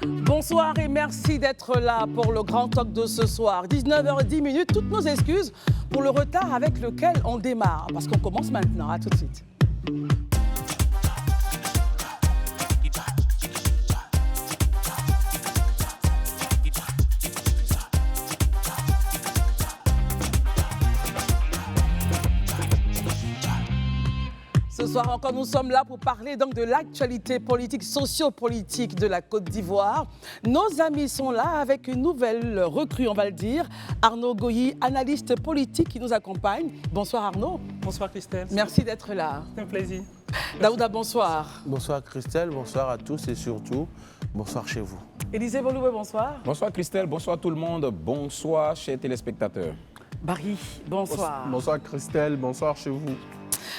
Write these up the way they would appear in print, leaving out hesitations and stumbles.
Bonsoir et merci d'être là pour le grand talk de ce soir. 19h10, toutes nos excuses pour le retard avec lequel on démarre, parce qu'on commence maintenant. À tout de suite. Ce soir encore, nous sommes là pour parler donc de l'actualité politique, socio-politique de la Côte d'Ivoire. Nos amis sont là avec une nouvelle recrue, on va le dire. Arnaud Goyi, analyste politique qui nous accompagne. Bonsoir Arnaud. Bonsoir Christelle. Merci d'être là. C'est un plaisir. Daouda, bonsoir. Bonsoir Christelle, bonsoir à tous et surtout, bonsoir chez vous. Élisée Boloué, bonsoir. Bonsoir Christelle, bonsoir tout le monde, bonsoir chers téléspectateurs. Barry, bonsoir. Bonsoir Christelle, bonsoir chez vous.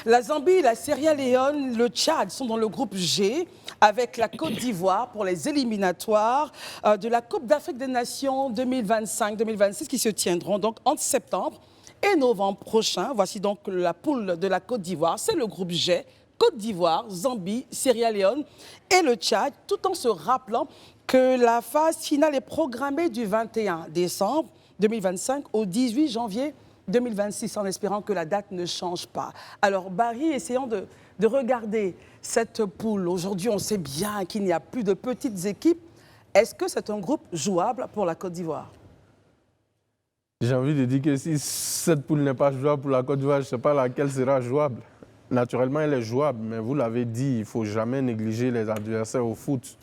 La Zambie, la Sierra Leone, le Tchad sont dans le groupe G avec la Côte d'Ivoire pour les éliminatoires de la Coupe d'Afrique des Nations 2025-2026 qui se tiendront donc entre septembre et novembre prochain. Voici donc la poule de la Côte d'Ivoire. C'est le groupe G, Côte d'Ivoire, Zambie, Sierra Leone et le Tchad, tout en se rappelant que la phase finale est programmée du 21 décembre 2025 au 18 janvier 2026, en espérant que la date ne change pas. Alors, Barry, essayons de regarder cette poule. Aujourd'hui, on sait bien qu'il n'y a plus de petites équipes. Est-ce que c'est un groupe jouable pour la Côte d'Ivoire? J'ai envie de dire que si cette poule n'est pas jouable pour la Côte d'Ivoire, je ne sais pas laquelle sera jouable. Naturellement, elle est jouable, mais vous l'avez dit, il ne faut jamais négliger les adversaires au foot,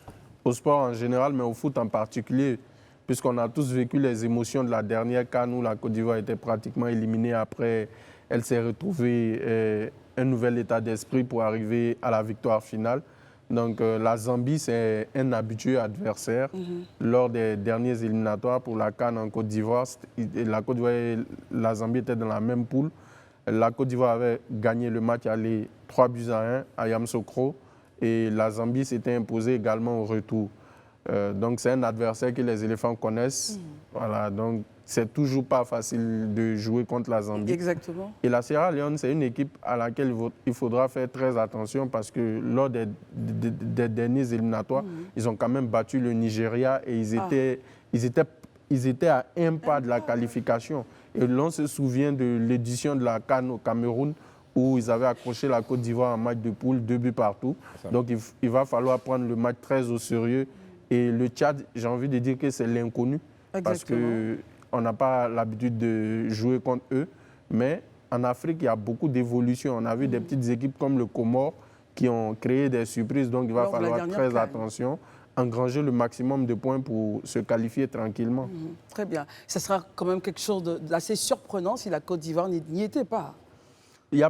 au sport en général, mais au foot en particulier. Puisqu'on a tous vécu les émotions de la dernière CAN où la Côte d'Ivoire était pratiquement éliminée. Après, elle s'est retrouvée un nouvel état d'esprit pour arriver à la victoire finale. Donc la Zambie, c'est un habitué adversaire. Lors des derniers éliminatoires pour la CAN en Côte d'Ivoire, la Côte d'Ivoire et la Zambie étaient dans la même poule. La Côte d'Ivoire avait gagné le match aller 3-1 à Yamoussoukro et la Zambie s'était imposée également au retour. Donc c'est un adversaire que les éléphants connaissent. Voilà, donc c'est toujours pas facile de jouer contre la Zambie. Exactement. Et la Sierra Leone, c'est une équipe à laquelle il faudra faire très attention parce que lors des derniers éliminatoires, ils ont quand même battu le Nigeria et ils étaient à un pas de la qualification. Et l'on se souvient de l'édition de la CAN au Cameroun où ils avaient accroché la Côte d'Ivoire en match de poule, 2 buts partout. Donc il va falloir prendre le match très au sérieux. Et le Tchad, j'ai envie de dire que c'est l'inconnu. Parce qu'on n'a pas l'habitude de jouer contre eux. Mais en Afrique, il y a beaucoup d'évolutions. On a vu des petites équipes comme le Comore qui ont créé des surprises. Donc il va falloir très attention, engranger le maximum de points pour se qualifier tranquillement. Très bien. Ce sera quand même quelque chose d'assez surprenant si la Côte d'Ivoire n'y était pas. Il n'y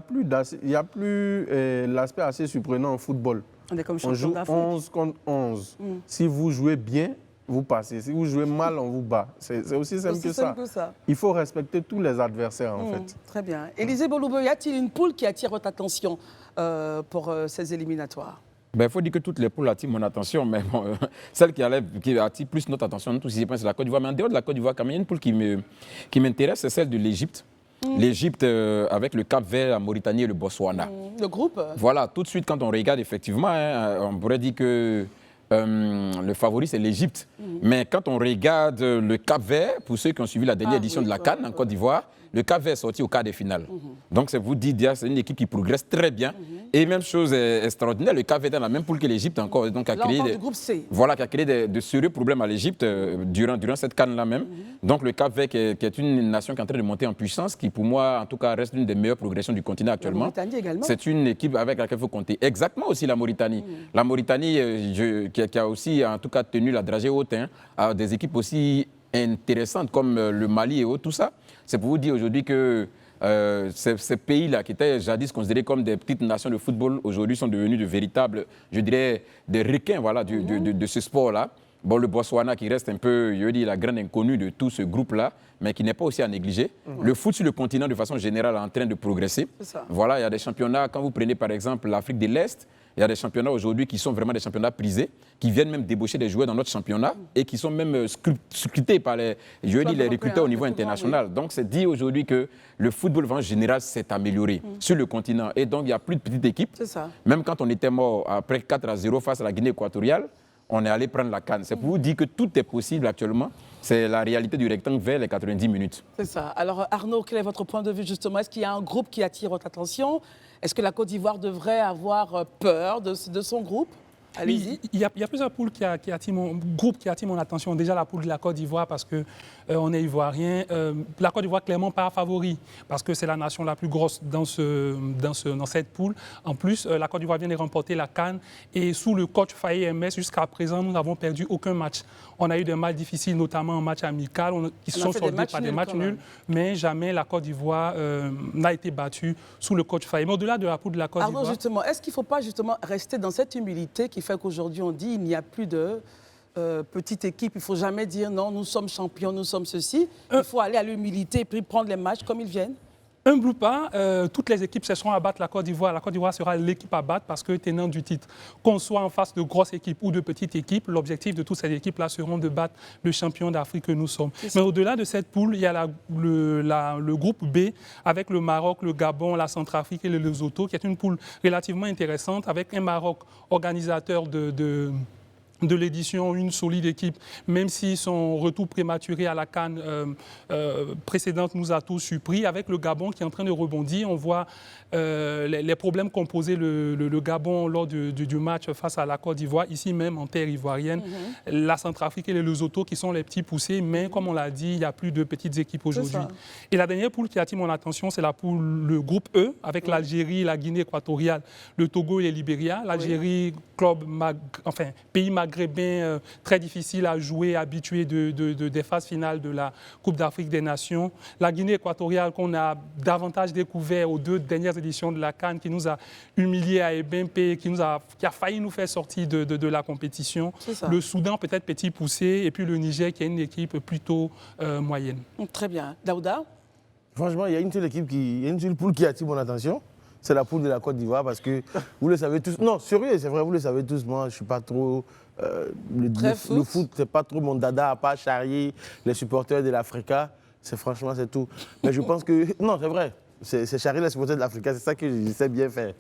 a plus l'aspect assez surprenant en football. On joue 11 contre 11. Si vous jouez bien, vous passez. Si vous jouez mal, on vous bat. C'est aussi simple que ça. Il faut respecter tous les adversaires, en fait. Très bien. Élisée Boloué, y a-t-il une poule qui attire votre attention pour ces éliminatoires? Il faut dire que toutes les poules attirent mon attention, mais bon, celle qui attire plus notre attention, tous ici, c'est la Côte d'Ivoire. Mais en dehors de la Côte d'Ivoire, quand même, il y a une poule qui m'intéresse, c'est celle de l'Égypte. L'Égypte avec le Cap-Vert, la Mauritanie et le Botswana. Le groupe. Voilà, tout de suite, quand on regarde, effectivement, on pourrait dire que le favori, c'est l'Égypte. Mais quand on regarde le Cap-Vert, pour ceux qui ont suivi la dernière édition de la CAN en Côte d'Ivoire, le Cap-Vert est sorti au quart des finales. Donc, c'est vous dire, c'est une équipe qui progresse très bien. Et même chose extraordinaire, le Cap-Vert est dans la même poule que l'Égypte encore. Donc, a créé qui a créé de sérieux problèmes à l'Égypte durant cette CAN-là même. Donc, le Cap-Vert, qui est une nation qui est en train de monter en puissance, qui pour moi, en tout cas, reste l'une des meilleures progressions du continent actuellement. La Mauritanie également. C'est une équipe avec laquelle il faut compter. Exactement aussi la Mauritanie. La Mauritanie, qui a aussi, en tout cas, tenu la dragée haute, à des équipes aussi intéressantes comme le Mali et autres, tout ça. C'est pour vous dire aujourd'hui que ces pays-là, qui étaient jadis considérés comme des petites nations de football, aujourd'hui sont devenus de véritables, je dirais, des requins voilà, de ce sport-là. Bon, le Botswana qui reste un peu, je veux dire, la grande inconnue de tout ce groupe-là, mais qui n'est pas aussi à négliger. Le foot sur le continent, de façon générale, est en train de progresser. Voilà, il y a des championnats, quand vous prenez par exemple l'Afrique de l'Est, il y a des championnats aujourd'hui qui sont vraiment des championnats prisés, qui viennent même débaucher des joueurs dans notre championnat et qui sont même scrutés par les recruteurs au niveau international. Oui. Donc, c'est dit aujourd'hui que le football en général s'est amélioré sur le continent. Et donc, il n'y a plus de petites équipes. C'est ça. Même quand on était mort après 4-0 face à la Guinée équatoriale, on est allé prendre la CAN. C'est pour vous dire que tout est possible actuellement. C'est la réalité du rectangle vers les 90 minutes. C'est ça. Alors Arnaud, quel est votre point de vue justement? Est-ce qu'il y a un groupe qui attire votre attention? Est-ce que la Côte d'Ivoire devrait avoir peur de son groupe? Allez-y. Oui, il y a plusieurs poules qui attirent groupes qui attirent mon attention. Déjà la poule de la Côte d'Ivoire parce que on est ivoirien. La Côte d'Ivoire clairement pas favori parce que c'est la nation la plus grosse dans cette poule. En plus, la Côte d'Ivoire vient de remporter la CAN et sous le coach Faye MS jusqu'à présent nous n'avons perdu aucun match. On a eu des matchs difficiles, notamment en match amical, qui sont soldés par des matchs nuls, mais jamais la Côte d'Ivoire n'a été battue sous le coach Faye. Mais au-delà de la poule de la Côte d'Ivoire, justement, est-ce qu'il ne faut pas justement rester dans cette humilité qui fait qu'aujourd'hui on dit il n'y a plus de petite équipe, il ne faut jamais dire non, nous sommes champions, nous sommes ceci. Il faut aller à l'humilité et puis prendre les matchs comme ils viennent. Humble ou pas, toutes les équipes chercheront à battre la Côte d'Ivoire. La Côte d'Ivoire sera l'équipe à battre parce que tenant du titre. Qu'on soit en face de grosses équipes ou de petites équipes, l'objectif de toutes ces équipes-là seront de battre le champion d'Afrique que nous sommes. Mais au-delà de cette poule, il y a le groupe B avec le Maroc, le Gabon, la Centrafrique et le Lesotho, qui est une poule relativement intéressante avec un Maroc organisateur de l'édition, une solide équipe, même si son retour prématuré à la CAN précédente nous a tous surpris. Avec le Gabon qui est en train de rebondir, on voit les problèmes qu'ont posé le Gabon lors du match face à la Côte d'Ivoire, ici même en terre ivoirienne. La Centrafrique et le Lesotho qui sont les petits poussés, mais comme on l'a dit, il n'y a plus de petites équipes aujourd'hui. Et la dernière poule qui attire mon attention, c'est le groupe E, avec l'Algérie, la Guinée équatoriale, le Togo et le Libéria. L'Algérie, pays maghrébin très difficile à jouer, habitué des phases finales de la Coupe d'Afrique des Nations. La Guinée équatoriale qu'on a davantage découvert aux 2 dernières éditions de la CAN, qui nous a humiliés à Ebimpe, qui a failli nous faire sortir de la compétition. Le Soudan peut-être petit poussé, et puis le Niger qui est une équipe plutôt moyenne. Très bien. Daouda? Franchement, il y a une seule poule qui attire mon attention. C'est la poule de la Côte d'Ivoire parce que vous le savez tous. Non, sérieux, c'est vrai, vous le savez tous. Moi, je ne suis pas trop. Le foot, c'est pas trop mon dada, à part charrier les supporters de l'Africa. Franchement, c'est tout. Mais je pense que. Non, c'est vrai. C'est charrier les supporters de l'Africa, c'est ça que je sais bien faire.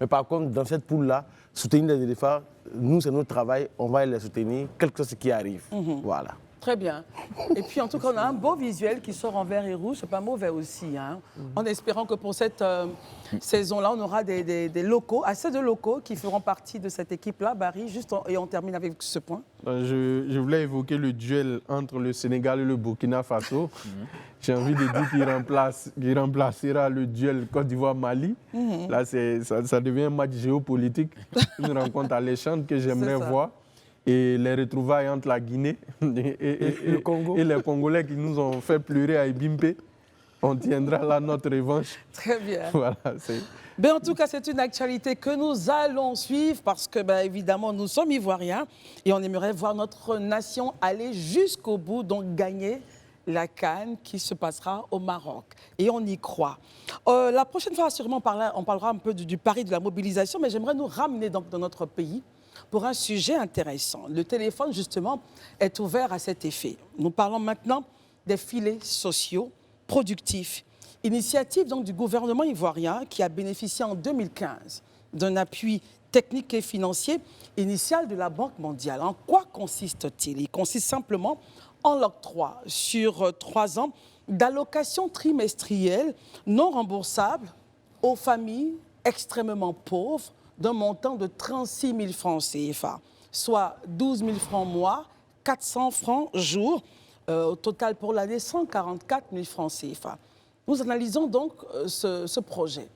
Mais par contre, dans cette poule-là, soutenir les éléphants, nous, c'est notre travail. On va les soutenir, quel que soit ce qui arrive. Voilà. Très bien. Et puis, en tout cas, on a un beau visuel qui sort en vert et rouge. C'est pas mauvais aussi, hein. En espérant que pour cette saison-là, on aura des locaux, assez de locaux qui feront partie de cette équipe-là. Barry, et on termine avec ce point. Je voulais évoquer le duel entre le Sénégal et le Burkina Faso. J'ai envie de dire qu'il remplacera le duel Côte d'Ivoire-Mali. Là, ça devient un match géopolitique, une rencontre alléchante que j'aimerais voir. Et les retrouvailles entre la Guinée et les Congolais qui nous ont fait pleurer à Ebimpe. On tiendra là notre revanche. Très bien. Voilà, ben, en tout cas, c'est une actualité que nous allons suivre parce que, ben, évidemment, nous sommes Ivoiriens et on aimerait voir notre nation aller jusqu'au bout, donc gagner la CAN qui se passera au Maroc. Et on y croit. La prochaine fois, sûrement, on parlera un peu du pari de la mobilisation, mais j'aimerais nous ramener donc dans notre pays pour un sujet intéressant. Le téléphone, justement, est ouvert à cet effet. Nous parlons maintenant des filets sociaux productifs. Initiative donc du gouvernement ivoirien qui a bénéficié en 2015 d'un appui technique et financier initial de la Banque mondiale. En quoi consiste-t-il? Il consiste simplement en l'octroi sur 3 ans d'allocations trimestrielles non remboursables aux familles extrêmement pauvres d'un montant de 36 000 francs CFA, soit 12 000 francs mois, 400 francs jour, au total pour l'année 144 000 francs CFA. Nous analysons donc ce projet.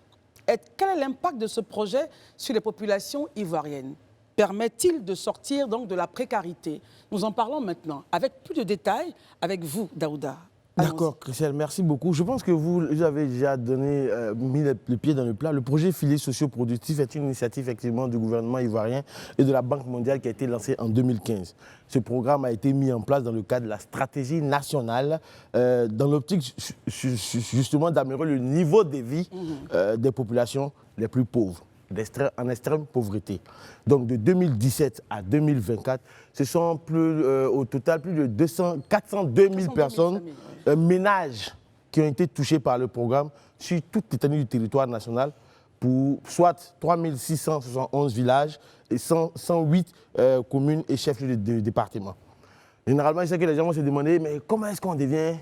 Et quel est l'impact de ce projet sur les populations ivoiriennes? Permet-il de sortir donc de la précarité? Nous en parlons maintenant avec plus de détails avec vous, Daouda. D'accord, Christelle, merci beaucoup. Je pense que vous avez déjà mis le pied dans le plat. Le projet Filets sociaux productifs est une initiative effectivement du gouvernement ivoirien et de la Banque mondiale qui a été lancée en 2015. Ce programme a été mis en place dans le cadre de la stratégie nationale dans l'optique justement d'améliorer le niveau de vie des populations les plus pauvres, en extrême pauvreté. Donc de 2017 à 2024, ce sont au total plus de 402 000 personnes, ménages qui ont été touchés par le programme sur toute l'étendue du territoire national pour soit 3671 villages et 108 communes et chefs-lieux de département. Généralement, c'est que les gens vont se demander, mais comment est-ce qu'on devient...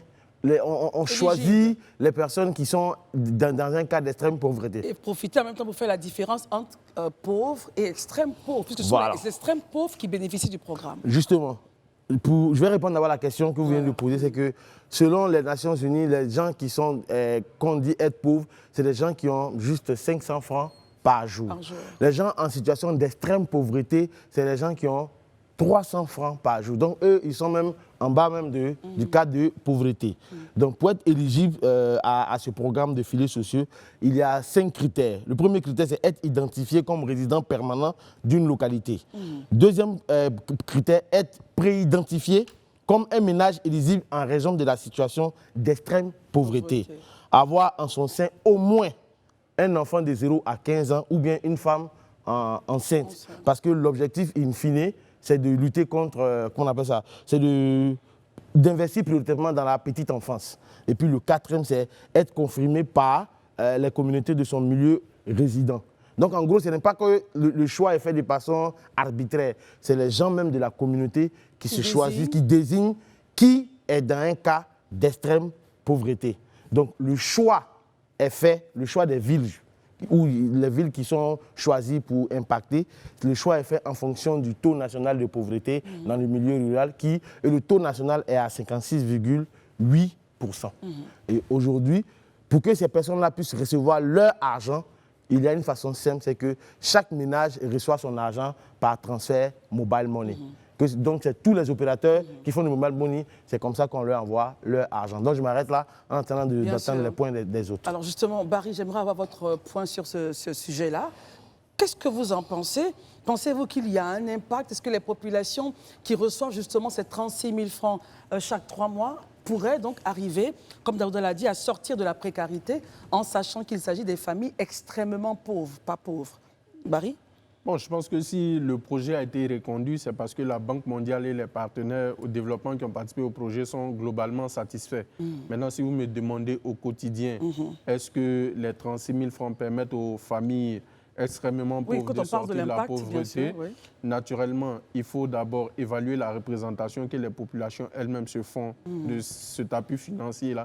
On choisit les personnes qui sont dans un cas d'extrême pauvreté. Et profiter en même temps pour faire la différence entre pauvres et extrêmes pauvres, puisque ce sont les extrêmes pauvres qui bénéficient du programme. Justement. Je vais répondre d'abord à la question que vous venez de poser, c'est que selon les Nations Unies, les gens qui sont, qu'on dit être pauvres, c'est des gens qui ont juste 500 francs par jour. Les gens en situation d'extrême pauvreté, c'est les gens qui ont 300 francs par jour. Donc, eux, ils sont même en bas même du cadre de pauvreté. Donc, pour être éligible à ce programme de filets sociaux, il y a 5 critères. Le premier critère, c'est être identifié comme résident permanent d'une localité. Deuxième critère, être préidentifié comme un ménage éligible en raison de la situation d'extrême pauvreté. Avoir en son sein au moins un enfant de 0 à 15 ans ou bien une femme enceinte. Parce que l'objectif, in fine, c'est de lutter contre, comment on appelle ça, c'est d'investir prioritairement dans la petite enfance. Et puis le quatrième, c'est être confirmé par les communautés de son milieu résident. Donc en gros, ce n'est pas que le choix est fait de façon arbitraire. C'est les gens même de la communauté qui se choisissent, qui désignent qui est dans un cas d'extrême pauvreté. Donc le choix est fait, le choix des villes, ou les villes qui sont choisies pour impacter, le choix est fait en fonction du taux national de pauvreté dans le milieu rural, et le taux national est à 56,8%. Et aujourd'hui, pour que ces personnes-là puissent recevoir leur argent, il y a une façon simple, c'est que chaque ménage reçoit son argent par transfert mobile money. Donc, c'est tous les opérateurs qui font du mobile money, c'est comme ça qu'on leur envoie leur argent. Donc, je m'arrête là en attendant d'entendre les points des autres. Alors justement, Barry, j'aimerais avoir votre point sur ce sujet-là. Qu'est-ce que vous en pensez? Pensez-vous qu'il y a un impact? Est-ce que les populations qui reçoivent justement ces 36 000 francs chaque 3 mois pourraient donc arriver, comme Daouda l'a dit, à sortir de la précarité en sachant qu'il s'agit des familles extrêmement pauvres, pas pauvres? Barry? Bon, je pense que si le projet a été reconduit, c'est parce que la Banque mondiale et les partenaires au développement qui ont participé au projet sont globalement satisfaits. Maintenant, si vous me demandez au quotidien, est-ce que les 36 000 francs permettent aux familles extrêmement pauvres de sortir de la pauvreté? Naturellement, il faut d'abord évaluer la représentation que les populations elles-mêmes se font de cet appui financier-là.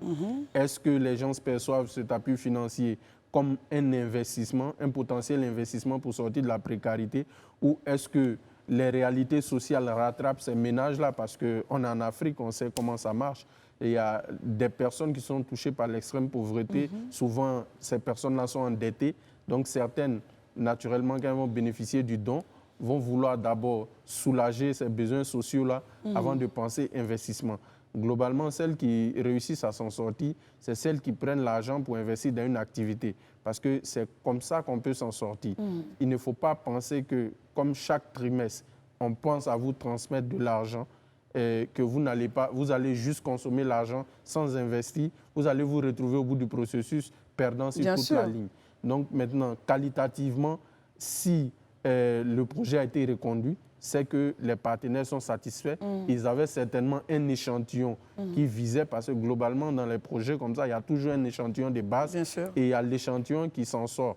Est-ce que les gens perçoivent cet appui financier comme un investissement, un potentiel investissement pour sortir de la précarité, ou est-ce que les réalités sociales rattrapent ces ménages-là? Parce qu'on est en Afrique, on sait comment ça marche. Et il y a des personnes qui sont touchées par l'extrême pauvreté. Souvent, ces personnes-là sont endettées. Donc, certaines, naturellement, quand elles vont bénéficier du don, vont vouloir d'abord soulager ces besoins sociaux-là avant de penser investissement. Globalement, celles qui réussissent à s'en sortir, c'est celles qui prennent l'argent pour investir dans une activité. Parce que c'est comme ça qu'on peut s'en sortir. Il ne faut pas penser que, comme chaque trimestre, on pense à vous transmettre de l'argent, que vous allez juste consommer l'argent sans investir. Vous allez vous retrouver au bout du processus perdant sur toute la ligne. Donc maintenant, qualitativement, si le projet a été reconduit, c'est que les partenaires sont satisfaits. Ils avaient certainement un échantillon qui visait, parce que globalement, dans les projets comme ça, il y a toujours un échantillon de base et il y a l'échantillon qui s'en sort.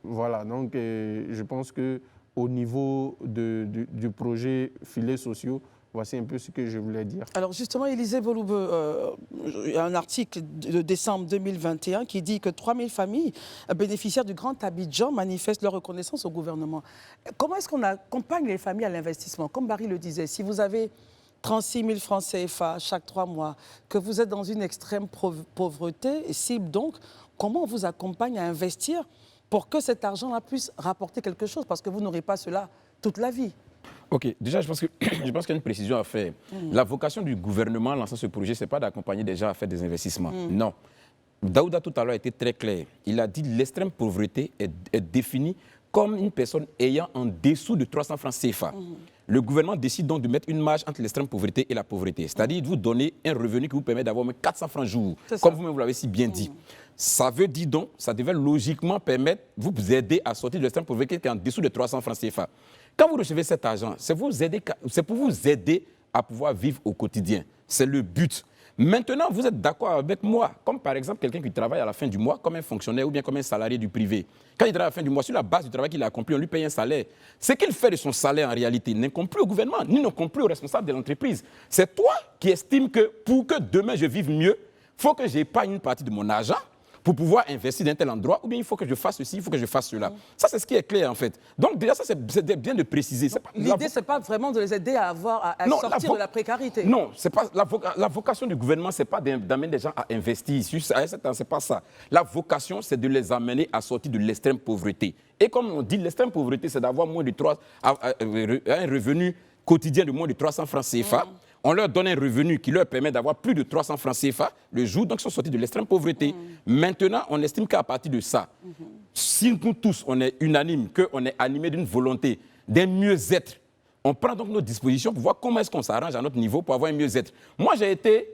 Voilà, donc je pense qu'au niveau du projet filets sociaux, voici un peu ce que je voulais dire. Alors justement, Élisée Boloube, il y a un article de décembre 2021 qui dit que 3000 familles bénéficiaires du Grand Abidjan manifestent leur reconnaissance au gouvernement. Comment est-ce qu'on accompagne les familles à l'investissement? Comme Barry le disait, si vous avez 36 000 francs CFA chaque 3 mois, que vous êtes dans une extrême pauvreté, et cible donc, comment on vous accompagne à investir pour que cet argent-là puisse rapporter quelque chose? Parce que vous n'aurez pas cela toute la vie. Ok, déjà, je pense qu'il y a une précision à faire. La vocation du gouvernement en lançant ce projet, ce n'est pas d'accompagner des gens à faire des investissements. Non. Daouda, tout à l'heure, a été très clair. Il a dit que l'extrême pauvreté est définie comme une personne ayant en dessous de 300 francs CFA. Le gouvernement décide donc de mettre une marge entre l'extrême pauvreté et la pauvreté. C'est-à-dire de vous donner un revenu qui vous permet d'avoir 400 francs jour, comme vous-même vous l'avez si bien dit. Ça veut dire donc, ça devait logiquement permettre, vous aider à sortir de l'extrême pauvreté qui est en dessous de 300 francs CFA. Quand vous recevez cet argent, c'est pour vous aider à pouvoir vivre au quotidien. C'est le but. Maintenant, vous êtes d'accord avec moi, comme par exemple quelqu'un qui travaille à la fin du mois comme un fonctionnaire ou bien comme un salarié du privé. Quand il travaille à la fin du mois, sur la base du travail qu'il a accompli, on lui paye un salaire. Ce qu'il fait de son salaire, en réalité, n'incombe plus au gouvernement, ni n'incombe plus aux responsables de l'entreprise. C'est toi qui estimes que pour que demain je vive mieux, il faut que j'épargne une partie de mon argent pour pouvoir investir dans tel endroit, ou bien il faut que je fasse ceci, il faut que je fasse cela. Ça, c'est ce qui est clair, en fait. Donc, déjà, ça, c'est bien de préciser. L'idée, ce n'est pas vraiment de les aider à sortir de la précarité. Non, c'est pas, la vocation du gouvernement, ce n'est pas d'amener des gens à investir. Ce n'est pas ça. La vocation, c'est de les amener à sortir de l'extrême pauvreté. Et comme on dit, l'extrême pauvreté, c'est d'avoir un revenu quotidien de moins de 300 francs CFA. On leur donne un revenu qui leur permet d'avoir plus de 300 francs CFA le jour, donc ils sont sortis de l'extrême pauvreté. Maintenant, on estime qu'à partir de ça, si nous tous, on est unanime, qu'on est animé d'une volonté, d'un mieux-être, on prend donc nos dispositions pour voir comment est-ce qu'on s'arrange à notre niveau pour avoir un mieux-être. Moi, j'ai été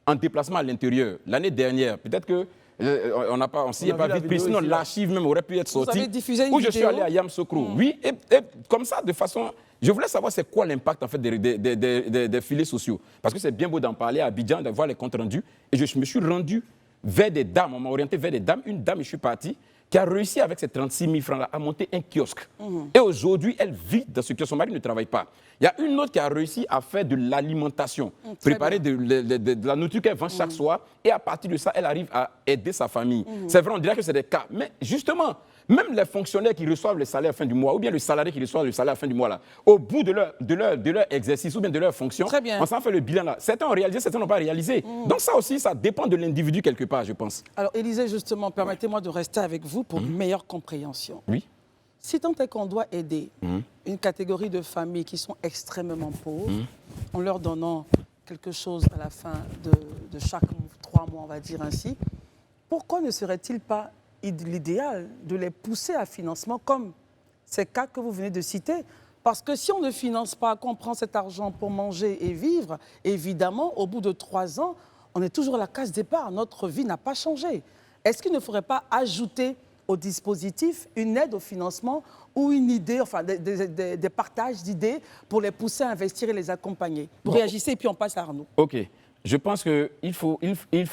en déplacement à l'intérieur l'année dernière. Peut-être que on s'y est pas vite pris, sinon l'archive même aurait pu être sortie. Vous avez diffusé une vidéo? Je suis allé à Yamoussoukro. Oui, et comme ça, de façon... Je voulais savoir c'est quoi l'impact en fait des filets sociaux. Parce que c'est bien beau d'en parler à Abidjan, d'avoir les comptes rendus. Et je me suis rendu vers des dames, on m'a orienté vers des dames. Une dame, je suis parti, qui a réussi avec ces 36 000 francs-là à monter un kiosque. Et aujourd'hui, elle vit dans ce kiosque. Son mari ne travaille pas. Il y a une autre qui a réussi à faire de l'alimentation, préparer de la nourriture qu'elle vend chaque soir. Et à partir de ça, elle arrive à aider sa famille. C'est vrai, on dirait que c'est des cas. Mais justement, même les fonctionnaires qui reçoivent le salaire à la fin du mois, ou bien le salarié qui reçoit le salaire à la fin du mois, là, au bout de leur exercice ou bien de leur fonction, on s'en fait le bilan là. Certains ont réalisé, certains n'ont pas réalisé. Donc ça aussi, ça dépend de l'individu quelque part, je pense. Alors, Élisée, justement, permettez-moi de rester avec vous pour une meilleure compréhension. Oui. Si tant est qu'on doit aider une catégorie de familles qui sont extrêmement pauvres, en leur donnant quelque chose à la fin de chaque 3 mois, on va dire ainsi, pourquoi ne serait-il pas l'idéal de les pousser à financement comme ces cas que vous venez de citer? Parce que si on ne finance pas, qu'on prend cet argent pour manger et vivre, évidemment, au bout de 3 ans, on est toujours à la case départ. Notre vie n'a pas changé. Est-ce qu'il ne faudrait pas ajouter au dispositif une aide au financement ou une idée, enfin des partages d'idées pour les pousser à investir et les accompagner? Vous réagissez et puis on passe à Arnaud. OK. Je pense qu'il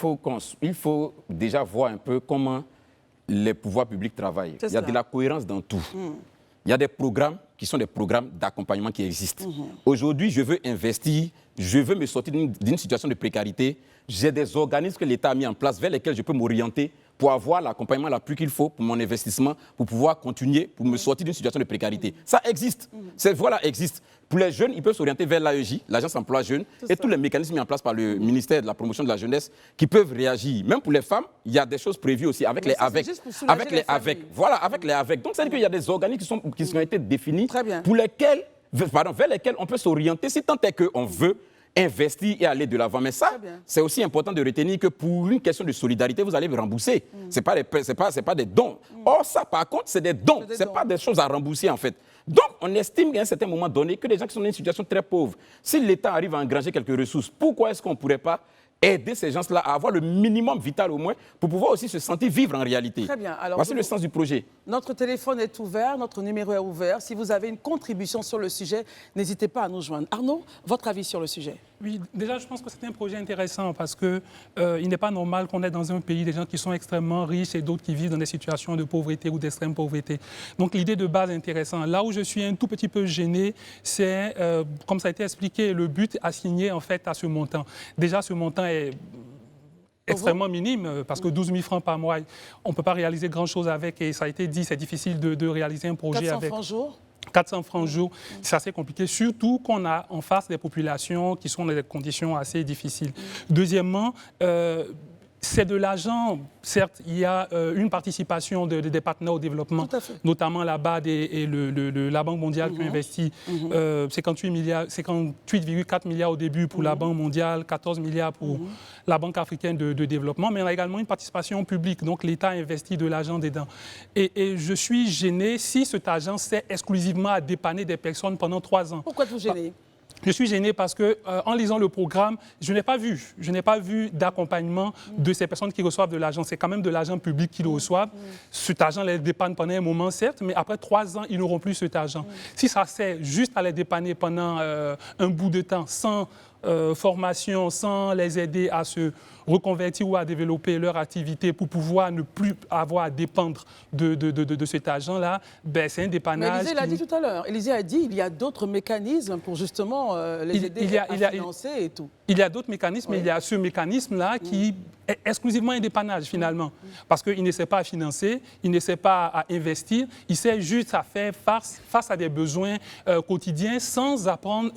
faut déjà voir un peu comment les pouvoirs publics travaillent. Il y a de la cohérence dans tout. Il y a des programmes qui sont des programmes d'accompagnement qui existent. Aujourd'hui, je veux investir, je veux me sortir d'une situation de précarité. J'ai des organismes que l'État a mis en place vers lesquels je peux m'orienter pour avoir l'accompagnement la plus qu'il faut pour mon investissement, pour pouvoir continuer, pour me sortir d'une situation de précarité. Ça existe. Cette voie-là existe. Pour les jeunes, ils peuvent s'orienter vers l'AEJ, l'Agence Emploi Jeunes, et tous les mécanismes mis en place par le ministère de la Promotion de la Jeunesse qui peuvent réagir. Même pour les femmes, il y a des choses prévues aussi avec les AVEC. Avec les AVEC. Voilà, avec les AVEC. Donc, c'est-à-dire qu'il y a des organismes qui ont été définis pour lesquels, vers lesquels on peut s'orienter si tant est qu'on veut investir et aller de l'avant. Mais ça, c'est aussi important de retenir que pour une question de solidarité, vous allez vous rembourser. Ce n'est pas des dons. Or, ça, par contre, c'est des dons. Ce n'est pas des choses à rembourser, en fait. Donc, on estime qu'à un certain moment donné, que les gens qui sont dans une situation très pauvre, si l'État arrive à engranger quelques ressources, pourquoi est-ce qu'on ne pourrait pas aider ces gens-là à avoir le minimum vital au moins pour pouvoir aussi se sentir vivre en réalité? Très bien. Alors, voici le sens du projet. Notre téléphone est ouvert, notre numéro est ouvert. Si vous avez une contribution sur le sujet, n'hésitez pas à nous joindre. Arnaud, votre avis sur le sujet? Oui, déjà, je pense que c'est un projet intéressant parce qu'il n'est pas normal qu'on ait dans un pays des gens qui sont extrêmement riches et d'autres qui vivent dans des situations de pauvreté ou d'extrême pauvreté. Donc, l'idée de base est intéressante. Là où je suis un tout petit peu gêné, c'est, comme ça a été expliqué, le but assigné en fait à ce montant. Déjà, ce montant est extrêmement minime, parce que 12 000 francs par mois, on ne peut pas réaliser grand-chose avec, et ça a été dit, c'est difficile de réaliser un projet 400 avec... francs jour 400 francs jour, c'est assez compliqué, surtout qu'on a en face des populations qui sont dans des conditions assez difficiles. Deuxièmement, c'est de l'argent, certes, il y a une participation des partenaires au développement, notamment la BAD et la Banque mondiale qui investit 58,4 milliards au début pour la Banque mondiale, 14 milliards pour la Banque africaine de développement, mais on a également une participation publique, donc l'État investit de l'argent dedans. Et je suis gêné si cet argent sert exclusivement à dépanner des personnes pendant 3 ans. Pourquoi vous gênez? Je suis gêné parce que, en lisant le programme, je n'ai pas vu d'accompagnement de ces personnes qui reçoivent de l'argent. C'est quand même de l'argent public qu'ils reçoivent. Cet argent les dépanne pendant un moment, certes, mais après 3 ans, ils n'auront plus cet argent. Si ça sert juste à les dépanner pendant un bout de temps sans formation sans les aider à se reconvertir ou à développer leur activité pour pouvoir ne plus avoir à dépendre de cet argent-là, ben, c'est un Mais dépannage. Élisée l'a dit tout à l'heure. Élisée a dit qu'il y a d'autres mécanismes pour justement les aider à financer et tout. Il y a d'autres mécanismes, mais il y a ce mécanisme-là qui est exclusivement un dépannage finalement. Parce qu'il ne sait pas à financer, il ne sait pas à investir, il sait juste à faire face à des besoins quotidiens sans apprendre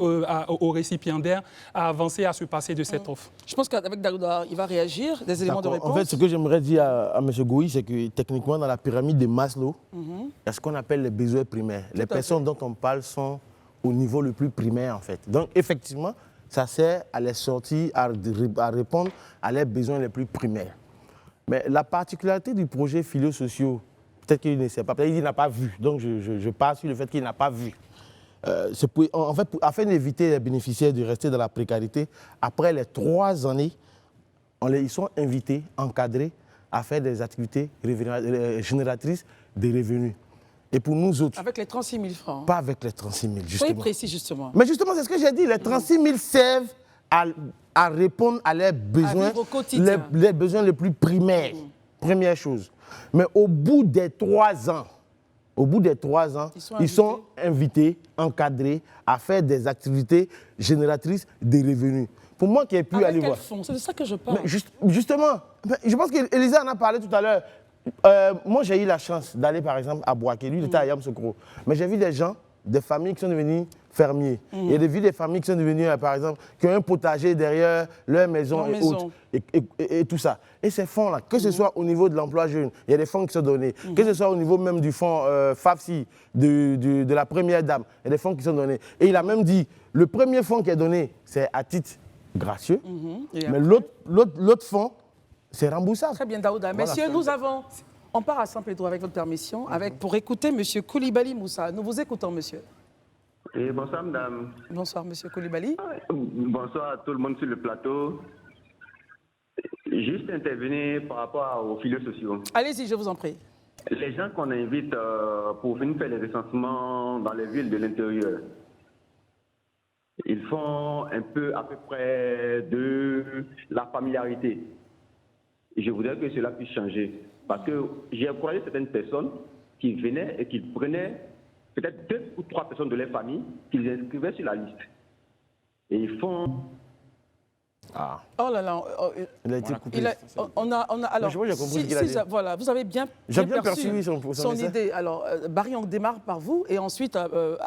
aux récipiendaires à avancer, à se passer de cette offre. Je pense qu'avec Daouda, il va réagir, des éléments de réponse. En fait, ce que j'aimerais dire à M. Gouy, c'est que techniquement, dans la pyramide de Maslow, il y a ce qu'on appelle les besoins primaires. Les personnes dont on parle sont au niveau le plus primaire, en fait. Donc, effectivement, ça sert à les sortir, à répondre à leurs besoins les plus primaires. Mais la particularité du projet Philo-Sociaux, peut-être qu'il ne sait pas, peut-être qu'il n'a pas vu. Donc, je pars sur le fait qu'il n'a pas vu. En fait, afin d'éviter les bénéficiaires de rester dans la précarité, après les 3 années, ils sont invités, encadrés à faire des activités génératrices de revenus. Et pour nous autres... Avec les 36 000 francs. Pas avec les 36 000, justement. Soyez précis, justement. Mais justement, c'est ce que j'ai dit. Les 36 000 servent à répondre à leurs besoins, vivre au quotidien. les besoins les plus primaires. Première chose. Mais au bout des 3 ans, ils sont invités, encadrés à faire des activités génératrices de revenus. Pour moi qui ai pu aller voir... C'est de ça que je parle. Mais justement, je pense qu'Élisa en a parlé tout à l'heure. Moi, j'ai eu la chance d'aller, par exemple, à Boaké. Lui, il était à Yamoussoukro. Mais j'ai vu des gens, des familles qui sont devenues fermiers. Il y a des familles qui sont devenues, par exemple, qui ont un potager derrière leur maison et autres. Et tout ça. Et ces fonds-là, que ce soit au niveau de l'emploi jeune, il y a des fonds qui sont donnés. Que ce soit au niveau même du fonds FAFSI, de la première dame, il y a des fonds qui sont donnés. Et il a même dit, le premier fonds qui est donné, c'est à titre gracieux. Mais l'autre fonds, c'est remboursable. Très bien, Daouda. Messieurs, on part à Saint-Pédro avec votre permission, pour écouter M. Koulibaly Moussa. Nous vous écoutons, monsieur. Et bonsoir, madame. Bonsoir, M. Koulibaly. Bonsoir à tout le monde sur le plateau. Juste intervenir par rapport aux filets sociaux. Allez-y, je vous en prie. Les gens qu'on invite pour venir faire les recensements dans les villes de l'intérieur, ils font un peu à peu près de la familiarité. Et je voudrais que cela puisse changer. Parce que j'ai croisé certaines personnes qui venaient et qui prenaient peut-être 2 ou 3 personnes de leur famille qu'ils inscrivaient sur la liste. Et ils font... Ah. Oh là là. Il a été coupé. Alors, j'ai compris ce qu'il a dit. Voilà, vous avez bien perçu son idée. Alors, Barry, on démarre par vous et ensuite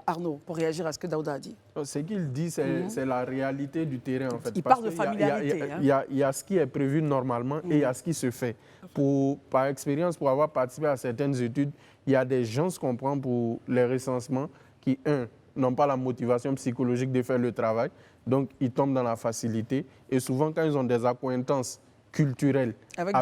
Arnaud, pour réagir à ce que Daouda a dit. Ce qu'il dit, c'est la réalité du terrain, en fait. Il parle de familiarité. Il y a ce qui est prévu normalement et il y a ce qui se fait. Par expérience, pour avoir participé à certaines études, il y a des gens qu'on prend pour les recensements qui, n'ont pas la motivation psychologique de faire le travail. Donc, ils tombent dans la facilité. Et souvent, quand ils ont des accointances culturelles avec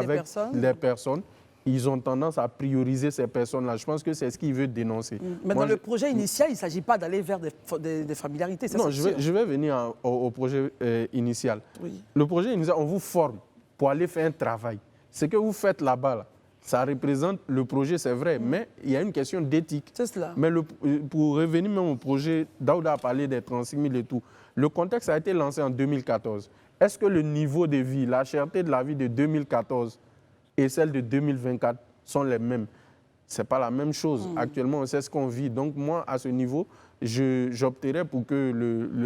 les personnes, ils ont tendance à prioriser ces personnes-là. Je pense que c'est ce qu'il veut dénoncer. Mais dans le projet initial, il ne s'agit pas d'aller vers des familiarités. Ça, non, je vais venir au projet initial. Oui. Le projet initial, on vous forme pour aller faire un travail. Ce que vous faites là-bas, ça représente le projet, c'est vrai, mais il y a une question d'éthique. C'est cela. Mais pour revenir même au projet, Daouda a parlé des 36 000 et tout. Le contexte a été lancé en 2014. Est-ce que le niveau de vie, la cherté de la vie de 2014 et celle de 2024 sont les mêmes? Ce n'est pas la même chose. Actuellement, on sait ce qu'on vit. Donc moi, à ce niveau, j'opterais pour que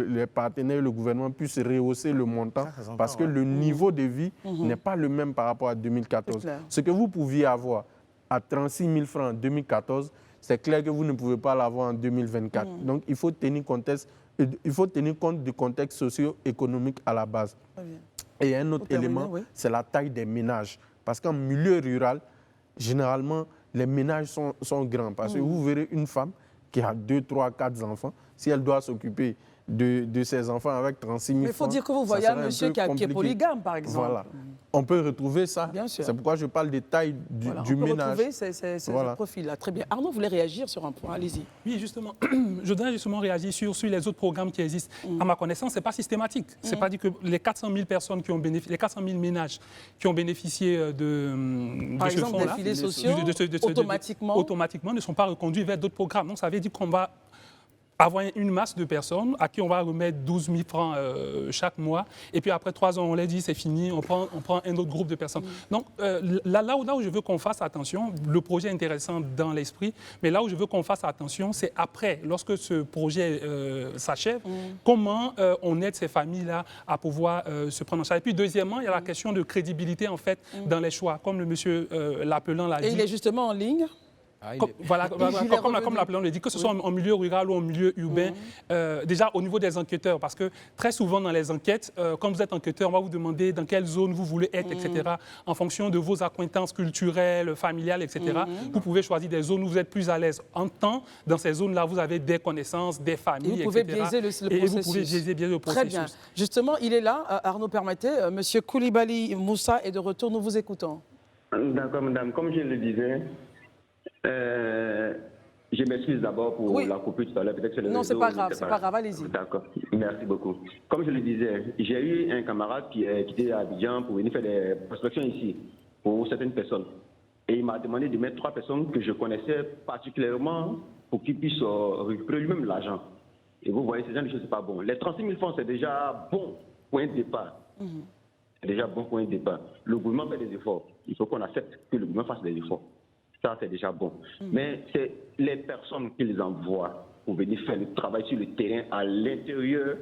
les partenaires et le gouvernement puissent rehausser le montant parce que le niveau de vie n'est pas le même par rapport à 2014. Ce que vous pouviez avoir à 36 000 francs en 2014, c'est clair que vous ne pouvez pas l'avoir en 2024. Donc il faut tenir compte du contexte socio-économique à la base. Et il y a un autre élément, c'est la taille des ménages. Parce qu'en milieu rural, généralement, les ménages sont grands. Parce que vous verrez une femme qui a 2, 3, 4 enfants, si elle doit s'occuper de ses enfants avec 36 000 francs. Mais il faut dire que vous voyez un monsieur qui est polygame, par exemple. Voilà. On peut retrouver ça. Bien sûr. C'est pourquoi je parle des tailles du ménage. On peut retrouver ce profil-là. Très bien. Arnaud voulait réagir sur un point. Allez-y. Oui, justement. Je voudrais justement réagir sur les autres programmes qui existent. À ma connaissance, ce n'est pas systématique. Ce n'est pas dit que les 400 000 personnes qui ont bénéficié, les 400 000 ménages qui ont bénéficié de par ce exemple, fonds-là, des filets sociaux, automatiquement ne sont pas reconduits vers d'autres programmes. Donc, ça veut dire qu'on va avoir une masse de personnes à qui on va remettre 12 000 francs chaque mois. Et puis après 3 ans, on leur dit c'est fini, on prend un autre groupe de personnes. Donc là où je veux qu'on fasse attention, le projet est intéressant dans l'esprit, mais là où je veux qu'on fasse attention, c'est après, lorsque ce projet s'achève, comment on aide ces familles-là à pouvoir se prendre en charge. Et puis deuxièmement, il y a la question de crédibilité en fait dans les choix, comme le monsieur l'appelant l'a dit. Et il est justement en ligne. Comme l'appelant le dit, que ce soit en milieu rural ou en milieu urbain, déjà au niveau des enquêteurs, parce que très souvent dans les enquêtes, quand vous êtes enquêteur, on va vous demander dans quelle zone vous voulez être, etc. En fonction de vos acquaintances culturelles, familiales, etc. Vous pouvez choisir des zones où vous êtes plus à l'aise. En temps, dans ces zones-là, vous avez des connaissances, des familles, et vous pouvez etc. biaiser le processus. Et vous pouvez biaiser le processus. Très bien. Justement, il est là, Arnaud Permettet. Monsieur Koulibaly Moussa est de retour, nous vous écoutons. D'accord, madame. Comme je le disais, je m'excuse d'abord pour la coupure tout à l'heure. Peut-être que non, c'est pas grave, allez-y. D'accord, merci beaucoup. Comme je le disais, j'ai eu un camarade qui était à Abidjan pour venir faire des prospections ici pour certaines personnes. Et il m'a demandé de mettre 3 personnes que je connaissais particulièrement pour qu'ils puissent récupérer lui-même l'argent. Et vous voyez, ces gens de choses, c'est pas bon. Les 36 000 francs, c'est déjà bon point de départ. C'est déjà bon point de départ. Le gouvernement fait des efforts. Il faut qu'on accepte que le gouvernement fasse des efforts. Ça, c'est déjà bon. Mais c'est les personnes qu'ils envoient pour venir faire le travail sur le terrain à l'intérieur.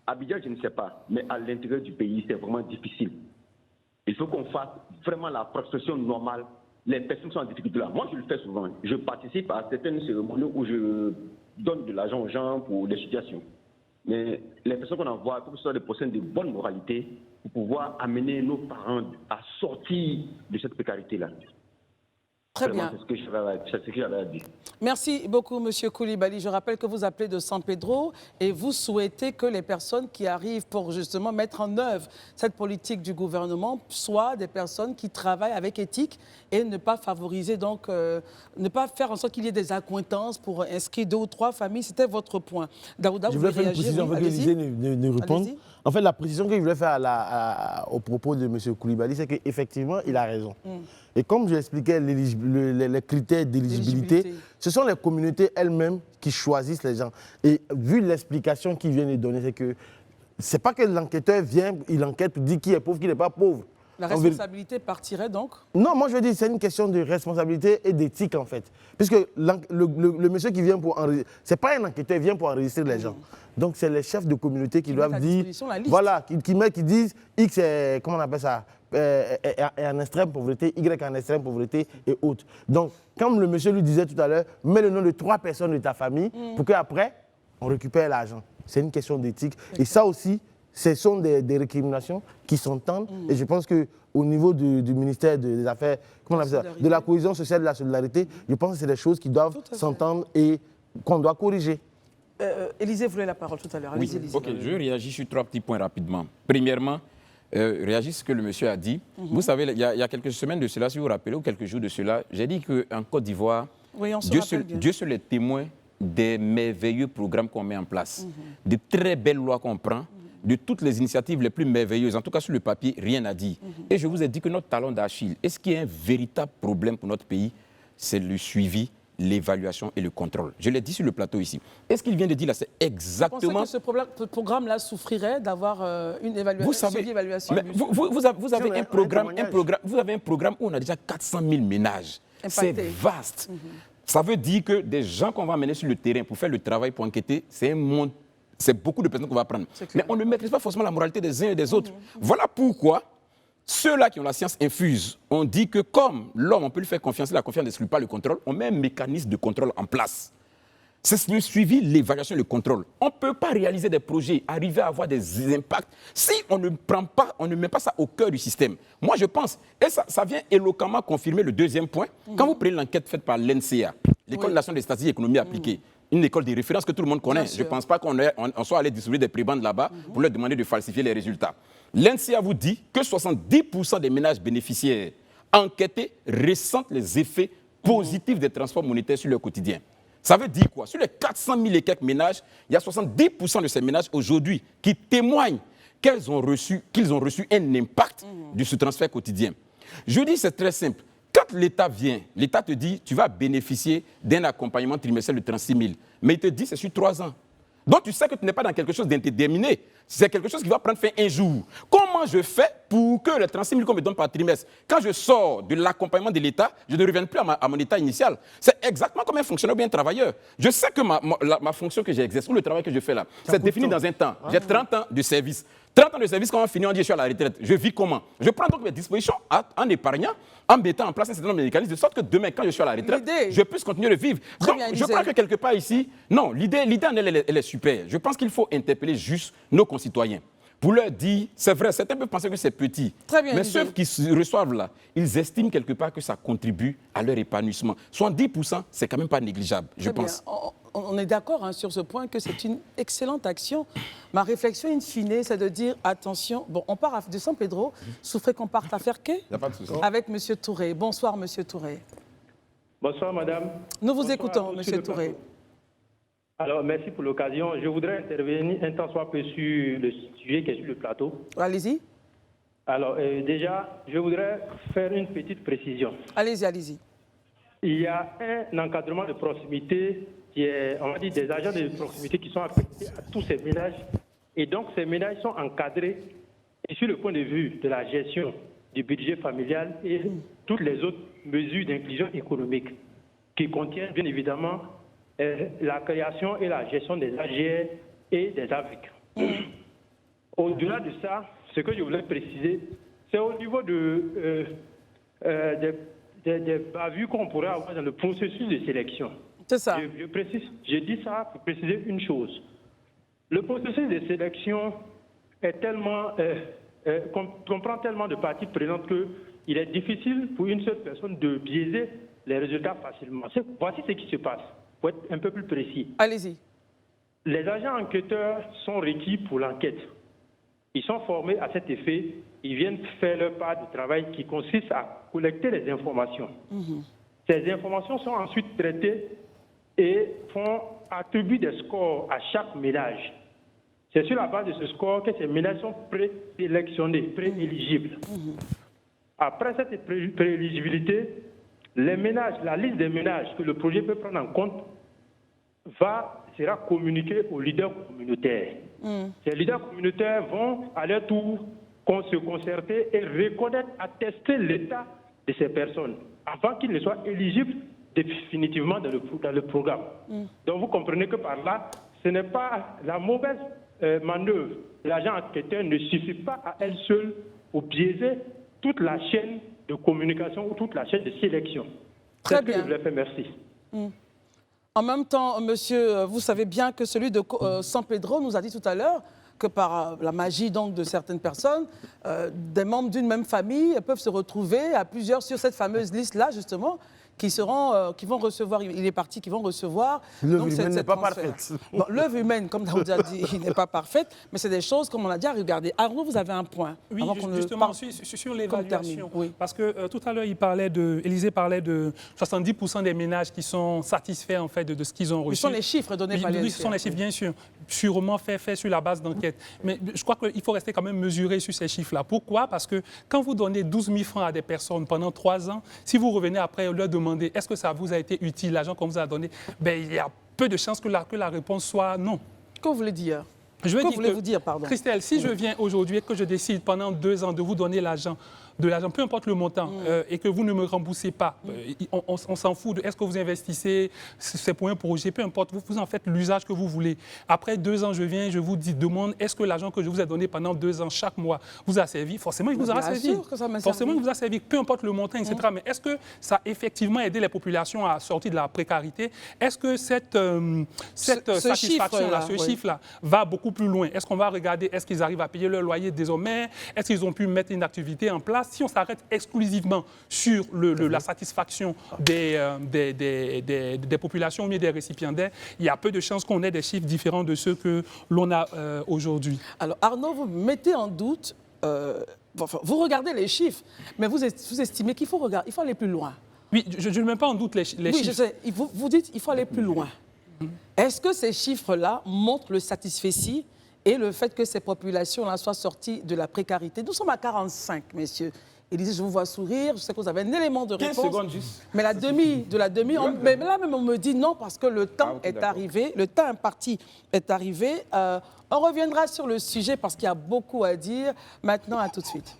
Abidjan, je ne sais pas, mais à l'intérieur du pays, c'est vraiment difficile. Il faut qu'on fasse vraiment la prospection normale. Les personnes qui sont en difficulté là. Moi, je le fais souvent. Je participe à certaines cérémonies où je donne de l'argent aux gens pour des situations. Mais les personnes qu'on envoie, il faut que ce soit des personnes de bonne moralité pour pouvoir amener nos parents à sortir de cette précarité-là. Très bien. C'est ce que j'avais à dire. Merci beaucoup, Monsieur Koulibaly. Je rappelle que vous appelez de San Pedro et vous souhaitez que les personnes qui arrivent pour justement mettre en œuvre cette politique du gouvernement soient des personnes qui travaillent avec éthique et ne pas favoriser, donc, ne pas faire en sorte qu'il y ait des accointances pour inscrire 2 ou 3 familles. C'était votre point. Daouda, je voulais faire une précision avant qu'Élisée ne réponde. En fait, la précision que je voulais faire au propos de M. Koulibaly, c'est qu'effectivement, il a raison. Et comme je l'expliquais, les critères d'éligibilité, ce sont les communautés elles-mêmes qui choisissent les gens. Et vu l'explication qu'il vient de donner, c'est que c'est pas que l'enquêteur vient, il enquête pour dire qui est pauvre, qui n'est pas pauvre. La responsabilité partirait donc? Non, moi je veux dire c'est une question de responsabilité et d'éthique en fait. Puisque le monsieur qui vient pour enregistrer, c'est pas un enquêteur, il vient pour enregistrer les gens. Donc c'est les chefs de communauté qui doivent dire, voilà, qui disent X est, comment on appelle ça, est en extrême pauvreté, Y en extrême pauvreté et autres. Donc comme le monsieur lui disait tout à l'heure, mets le nom de 3 personnes de ta famille pour qu'après on récupère l'argent. C'est une question d'éthique. Et ça aussi, ce sont des récriminations qui s'entendent. Et je pense qu'au niveau du ministère des Affaires, comment on appelle ça, de la cohésion sociale et de la solidarité, je pense que c'est des choses qui doivent s'entendre et qu'on doit corriger. Élisée voulait la parole tout à l'heure. Oui. Ok, je réagis sur 3 petits points rapidement. Premièrement, réagis ce que le monsieur a dit. Vous savez, il y a quelques semaines de cela, si vous vous rappelez, ou quelques jours de cela, j'ai dit qu'en Côte d'Ivoire, Dieu seul est témoin des merveilleux programmes qu'on met en place, de très belles lois qu'on prend, de toutes les initiatives les plus merveilleuses. En tout cas, sur le papier, rien à dire. Et je vous ai dit que notre talon d'Achille, est-ce qu'il y a un véritable problème pour notre pays? C'est le suivi, l'évaluation et le contrôle. Je l'ai dit sur le plateau ici. Est-ce qu'il vient de dire là? C'est exactement... Vous pensez que ce programme-là souffrirait d'avoir une évaluation, suivi, évaluation? Vous avez un programme où on a déjà 400 000 ménages. C'est vaste. Ça veut dire que des gens qu'on va amener sur le terrain pour faire le travail, pour enquêter, c'est un monde, c'est beaucoup de personnes qu'on va prendre. Mais on ne maîtrise pas forcément la moralité des uns et des autres. Voilà pourquoi ceux-là qui ont la science infuse, on dit que comme l'homme, on peut lui faire confiance, la confiance n'exclut pas le contrôle, on met un mécanisme de contrôle en place. C'est le suivi, l'évaluation et le contrôle. On ne peut pas réaliser des projets, arriver à avoir des impacts, si on ne met pas ça au cœur du système. Moi, je pense, et ça vient éloquemment confirmer le deuxième point, quand vous prenez l'enquête faite par l'NCA, l'École nationale des statistiques et économie appliquée, une école de référence que tout le monde connaît. Je ne pense pas qu'on soit allé distribuer des prébendes là-bas pour leur demander de falsifier les résultats. L'NCA vous dit que 70% des ménages bénéficiaires enquêtés ressentent les effets positifs des transferts monétaires sur leur quotidien. Ça veut dire quoi? Sur les 400 000 et quelques ménages, il y a 70% de ces ménages aujourd'hui qui témoignent qu'ils ont reçu un impact de ce transfert quotidien. Je dis c'est très simple. Quand quand l'État vient, l'État te dit tu vas bénéficier d'un accompagnement trimestriel de 36 000, mais il te dit c'est sur 3 ans. Donc tu sais que tu n'es pas dans quelque chose d'indéterminé. C'est quelque chose qui va prendre fin un jour. Comment je fais pour que les 36 000 qu'on me donne par trimestre, quand je sors de l'accompagnement de l'État, je ne revienne plus à mon état initial? C'est exactement comme un fonctionnaire ou bien un travailleur. Je sais que ma fonction que j'exerce ou le travail que je fais là, c'est défini dans un temps. J'ai 30 ans de service. 30 ans de service, quand on finit, on dit je suis à la retraite. Je vis comment? Je prends donc mes dispositions en épargnant, en mettant en place un certain nombre de mécanismes, de sorte que demain, quand je suis à la retraite, je puisse continuer de vivre. Donc, je crois que quelque part ici, non, l'idée en elle est super. Je pense qu'il faut interpeller juste nos concitoyens pour leur dire, c'est vrai, certains peuvent penser que c'est petit, mais ceux qui reçoivent là, ils estiment quelque part que ça contribue à leur épanouissement. 70%, c'est quand même pas négligeable, je pense. On est d'accord sur ce point que c'est une excellente action. Ma réflexion in fine, c'est de dire, attention, bon, on part de San Pedro, souffrez qu'on parte à Ferke avec M. Touré. Bonsoir, M. Touré. Bonsoir, madame. Nous vous écoutons, M. Touré. Alors, merci pour l'occasion. Je voudrais intervenir un temps soit peu sur le sujet qui est sur le plateau. Allez-y. Alors, déjà, je voudrais faire une petite précision. Allez-y, allez-y. Il y a un encadrement de proximité qui est, on va dire, des agents de proximité qui sont affectés à tous ces ménages. Et donc, ces ménages sont encadrés et sur le point de vue de la gestion du budget familial et toutes les autres mesures d'inclusion économique qui contiennent, bien évidemment, la création et la gestion des AGR et des AVEC. Au-delà de ça, ce que je voulais préciser, c'est au niveau des bavures qu'on pourrait avoir dans le processus de sélection. C'est ça. Je dis ça pour préciser une chose. Le processus de sélection est tellement, comprend tellement de parties prenantes qu'il est difficile pour une seule personne de biaiser les résultats facilement. Voici ce qui se passe. Pour être un peu plus précis. Allez-y. Les agents enquêteurs sont requis pour l'enquête. Ils sont formés à cet effet. Ils viennent faire leur part de travail qui consiste à collecter les informations. Ces informations sont ensuite traitées et font attribuer des scores à chaque ménage. C'est sur la base de ce score que ces ménages sont présélectionnés, prééligibles. Après cette prééligibilité, les ménages, la liste des ménages que le projet peut prendre en compte sera communiquée aux leaders communautaires. Ces leaders communautaires vont à leur tour se concerter et reconnaître, attester l'état de ces personnes avant qu'ils ne soient éligibles définitivement dans le programme. Donc vous comprenez que par là, ce n'est pas la mauvaise manœuvre. L'agent enquêteur ne suffit pas à elle seule pour biaiser toute la chaîne de communication ou toute la chaîne de sélection. Très bien. Je voulais faire merci. En même temps, monsieur, vous savez bien que celui de San Pedro nous a dit tout à l'heure que par la magie donc, de certaines personnes, des membres d'une même famille peuvent se retrouver à plusieurs sur cette fameuse liste-là, justement, qui vont recevoir, il est parti, qui vont recevoir. L'œuvre humaine n'est pas parfaite. Bon, l'œuvre humaine, comme Daouda a dit, n'est pas parfaite, mais c'est des choses, comme on l'a dit, à regarder. Arnaud, vous avez un point. Oui, justement, sur l'évaluation. Oui. Parce que tout à l'heure, Élisée parlait de 70% des ménages qui sont satisfaits en fait, de ce qu'ils ont reçu. Ce sont les chiffres donnés par les Oui, ce sont les chiffres, bien sûr. Sûrement fait sur la base d'enquête. Mais je crois qu'il faut rester quand même mesuré sur ces chiffres-là. Pourquoi? Parce que quand vous donnez 12 000 francs à des personnes pendant 3 ans, si vous revenez après leur demander est-ce que ça vous a été utile, l'argent qu'on vous a donné, ben, il y a peu de chances que la réponse soit non. Que voulez-vous dire? Vous dire, pardon. Christelle, si je viens aujourd'hui et que je décide pendant 2 ans de vous donner l'argent, peu importe le montant, et que vous ne me remboursez pas, on s'en fout de est-ce que vous investissez, c'est pour un projet, peu importe, vous en faites l'usage que vous voulez. Après 2 ans, je viens, je vous demande, est-ce que l'argent que je vous ai donné pendant 2 ans, chaque mois, vous a servi? Forcément, il vous aura servi. Forcément, il vous a servi, peu importe le montant, etc. Mais est-ce que ça a effectivement aidé les populations à sortir de la précarité? Est-ce que cette satisfaction-là, ce chiffre-là, va beaucoup plus loin? Est-ce qu'on va regarder, est-ce qu'ils arrivent à payer leur loyer désormais? Est-ce qu'ils ont pu mettre une activité en place? Si on s'arrête exclusivement sur la satisfaction des populations ou des récipiendaires, il y a peu de chances qu'on ait des chiffres différents de ceux que l'on a aujourd'hui. Alors Arnaud, vous mettez en doute, vous regardez les chiffres, mais vous estimez qu'il faut aller plus loin. Oui, je ne mets pas en doute les chiffres. Oui, je sais. Vous dites qu'il faut aller plus loin. Est-ce que ces chiffres-là montrent le satisfecit et le fait que ces populations-là soient sorties de la précarité. Nous sommes à 45, messieurs. Élysée, je vous vois sourire, je sais que vous avez un élément de réponse. 15 secondes juste. Mais la demi, mais là même on me dit non parce que le temps est arrivé, le temps imparti est arrivé. On reviendra sur le sujet parce qu'il y a beaucoup à dire. Maintenant, à tout de suite.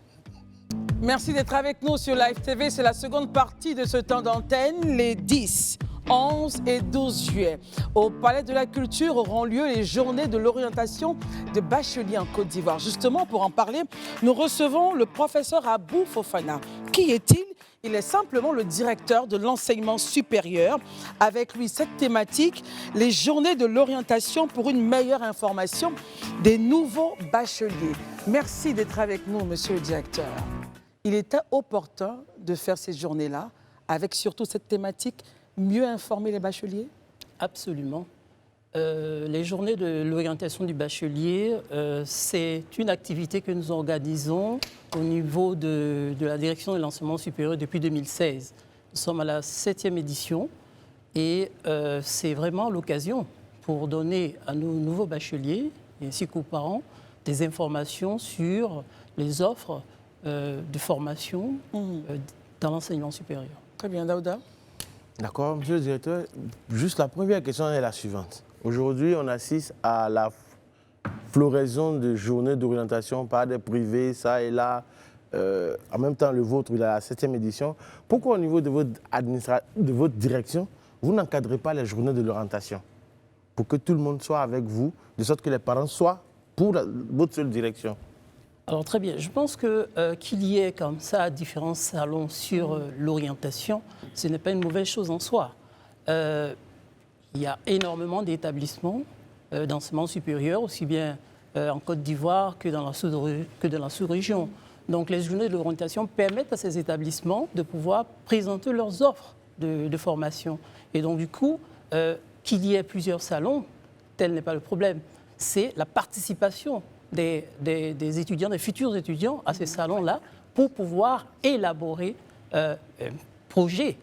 Merci d'être avec nous sur Live TV. C'est la seconde partie de ce temps d'antenne, les 10, 11 et 12 juillet. Au Palais de la Culture auront lieu les journées de l'orientation de bacheliers en Côte d'Ivoire. Justement, pour en parler, nous recevons le professeur Abou Fofana. Qui est-il ? Il est simplement le directeur de l'enseignement supérieur. Avec lui, cette thématique, les journées de l'orientation pour une meilleure information des nouveaux bacheliers. Merci d'être avec nous, monsieur le directeur. Il était opportun de faire ces journées-là, avec surtout cette thématique, mieux informer les bacheliers? Absolument. Les journées de l'orientation du bachelier, c'est une activité que nous organisons au niveau de la direction de l'enseignement supérieur depuis 2016. Nous sommes à la 7e édition et c'est vraiment l'occasion pour donner à nos nouveaux bacheliers ainsi qu'aux parents des informations sur les offres de formation dans l'enseignement supérieur. Très bien, Daouda. D'accord, monsieur le directeur. Juste la première question est la suivante. Aujourd'hui, on assiste à la floraison de journées d'orientation par des privés, ça et là. En même temps, le vôtre, il est à la 7e édition. Pourquoi au niveau de votre direction, vous n'encadrez pas les journées de l'orientation pour que tout le monde soit avec vous, de sorte que les parents soient pour votre seule direction? Alors très bien, je pense que qu'il y ait comme ça différents salons sur l'orientation, ce n'est pas une mauvaise chose en soi. Il y a énormément d'établissements d'enseignement supérieur, aussi bien en Côte d'Ivoire que dans la sous-région. Donc les journées de l'orientation permettent à ces établissements de pouvoir présenter leurs offres de formation. Et donc du coup, qu'il y ait plusieurs salons, tel n'est pas le problème. C'est la participation des étudiants, des futurs étudiants à ces salons-là pour pouvoir élaborer un projet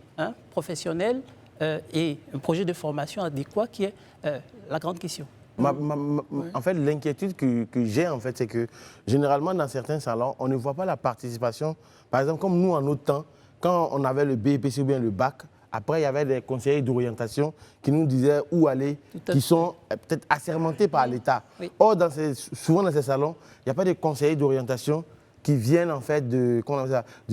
professionnel et un projet de formation adéquat qui est la grande question. En fait, l'inquiétude que j'ai, en fait, c'est que généralement, dans certains salons, on ne voit pas la participation. Par exemple, comme nous, en notre temps, quand on avait le BEPC ou bien le bac, après, il y avait des conseillers d'orientation qui nous disaient où aller, qui sont peut-être assermentés par l'État. Oui. Or, souvent dans ces salons, il n'y a pas de conseillers d'orientation qui viennent en fait du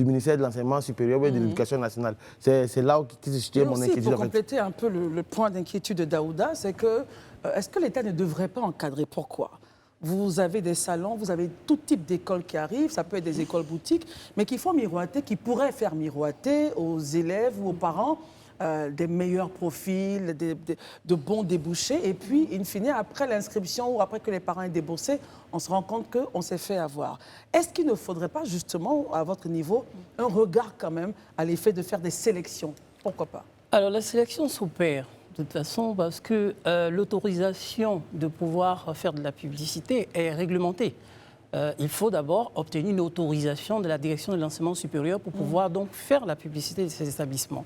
ministère de l'Enseignement supérieur et de l'Éducation nationale. C'est là où se situe mon inquiétude. Pour compléter un peu le point d'inquiétude de Daouda, c'est que est-ce que l'État ne devrait pas encadrer? Pourquoi? Vous avez des salons, vous avez tout type d'écoles qui arrivent, ça peut être des écoles boutiques, mais qui font miroiter, qui pourraient faire miroiter aux élèves ou aux parents des meilleurs profils, de bons débouchés. Et puis, in fine, après l'inscription ou après que les parents aient déboursé, on se rend compte qu'on s'est fait avoir. Est-ce qu'il ne faudrait pas, justement, à votre niveau, un regard quand même à l'effet de faire des sélections? Pourquoi pas? Alors, la sélection s'opère. De toute façon, parce que l'autorisation de pouvoir faire de la publicité est réglementée. Il faut d'abord obtenir une autorisation de la direction de l'enseignement supérieur pour pouvoir donc faire la publicité de ces établissements.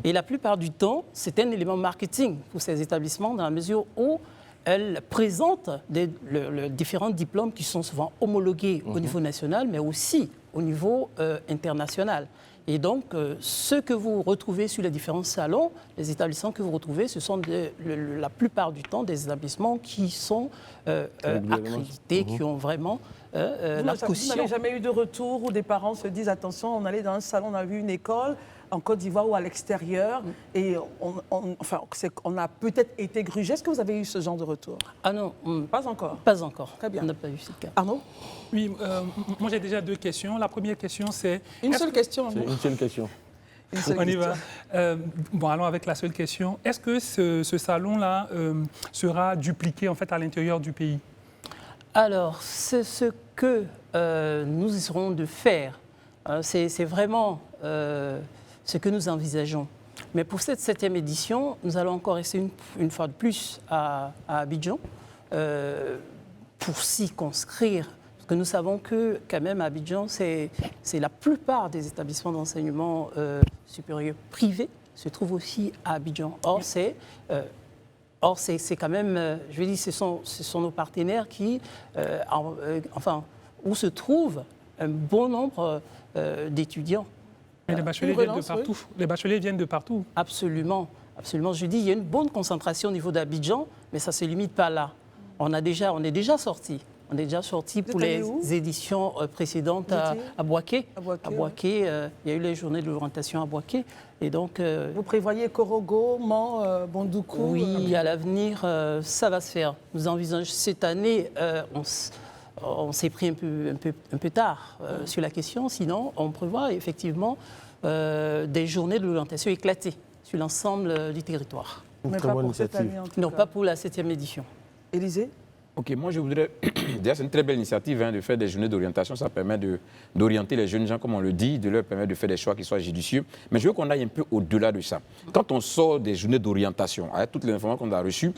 Et la plupart du temps, c'est un élément marketing pour ces établissements dans la mesure où elles présentent les différents diplômes qui sont souvent homologués au niveau national, mais aussi au niveau international. Et donc, ce que vous retrouvez sur les différents salons, les établissements que vous retrouvez, ce sont la plupart du temps des établissements qui sont accrédités, qui ont vraiment la caution. Vous n'avez jamais eu de retour où des parents se disent « Attention, on allait dans un salon, on a vu une école en Côte d'Ivoire ou à l'extérieur et on a peut-être été grugé ». Est-ce que vous avez eu ce genre de retour? Ah non. Pas encore? Pas encore. Très bien. On n'a pas eu ce cas. Arnaud? Oui, moi j'ai déjà deux questions. La première question c'est... Une seule question. C'est une seule question. On y va. Bon, allons avec la seule question. Est-ce que ce salon-là sera dupliqué en fait à l'intérieur du pays? Alors, c'est ce que nous essaierons de faire. C'est vraiment ce que nous envisageons. Mais pour cette 7e édition, nous allons encore essayer une fois de plus à Abidjan pour s'y conscrire. Parce que nous savons que, quand même, à Abidjan, c'est la plupart des établissements d'enseignement supérieur privés se trouvent aussi à Abidjan. Or, c'est Or, c'est quand même, je veux dire, ce sont nos partenaires qui, où se trouve un bon nombre d'étudiants. Mais les bacheliers viennent de partout. Oui. Les bacheliers viennent de partout. Absolument, absolument. Je dis, il y a une bonne concentration au niveau d'Abidjan, mais ça ne se limite pas là. On est déjà sorti. On est déjà sorti pour les éditions précédentes à Boaké. À Boaké, il y a eu les journées de l'orientation à Boaké. Et donc, vous prévoyez Korogo, Mans, Bondoukou? Oui, à l'avenir, ça va se faire. Nous envisageons cette année, on s'est pris un peu tard sur la question. Sinon, on prévoit effectivement des journées de l'orientation éclatées sur l'ensemble du territoire. Mais pas pour cette année, en tout non, cas. pas pour la 7e édition. Élisée? Ok, moi je voudrais. Déjà, c'est une très belle initiative de faire des journées d'orientation. Ça permet d'orienter les jeunes gens, comme on le dit, de leur permettre de faire des choix qui soient judicieux. Mais je veux qu'on aille un peu au-delà de ça. Quand on sort des journées d'orientation, avec toutes les informations qu'on a reçues,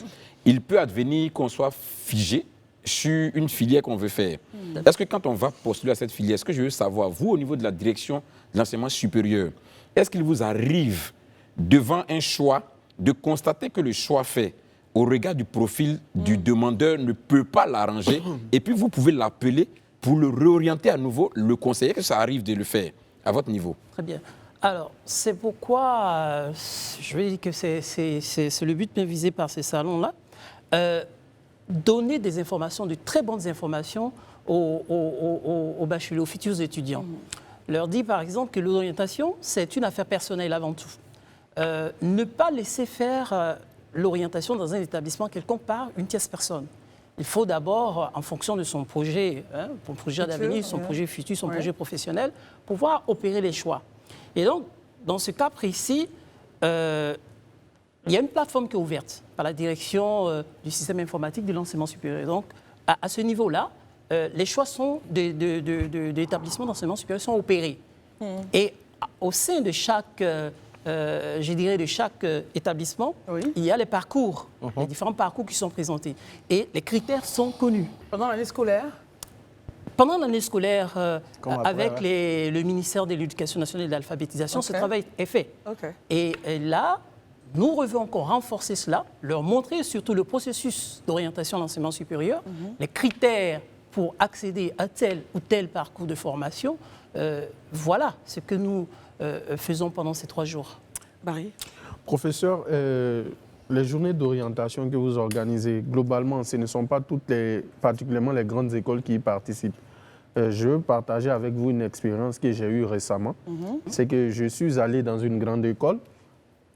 il peut advenir qu'on soit figé sur une filière qu'on veut faire. Est-ce que quand on va postuler à cette filière, est-ce que je veux savoir, vous, au niveau de la direction de l'enseignement supérieur, est-ce qu'il vous arrive, devant un choix, de constater que le choix fait au regard du profil du demandeur ne peut pas l'arranger, et puis vous pouvez l'appeler pour le réorienter à nouveau, le conseiller, que ça arrive de le faire à votre niveau? Très bien. Alors, c'est pourquoi je vais dire que c'est le but bien visé par ces salons-là. Donner des informations, de très bonnes informations aux bacheliers, aux futurs étudiants. Leur dire par exemple que l'orientation, c'est une affaire personnelle avant tout. Ne pas laisser faire l'orientation dans un établissement quelconque par une tierce personne. Il faut d'abord, en fonction de son projet, son projet d'avenir, son projet futur, son projet professionnel, pouvoir opérer les choix. Et donc, dans ce cas précis, il y a une plateforme qui est ouverte par la direction du système informatique de l'enseignement supérieur. Donc, à ce niveau-là, les choix d'établissements d'enseignement supérieur sont opérés. Et au sein de chaque... je dirais de chaque établissement, il y a les parcours, les différents parcours qui sont présentés. Et les critères sont connus. Pendant l'année scolaire? Pendant l'année scolaire, avec le ministère de l'Éducation nationale et de l'alphabétisation, ce travail est fait. Et là, nous devons encore renforcer cela, leur montrer surtout le processus d'orientation de l'enseignement supérieur, les critères pour accéder à tel ou tel parcours de formation. Voilà ce que nous faisons pendant ces 3 jours. Barry? Professeur, les journées d'orientation que vous organisez, globalement, ce ne sont pas particulièrement les grandes écoles qui y participent. Je veux partager avec vous une expérience que j'ai eue récemment. C'est que je suis allé dans une grande école,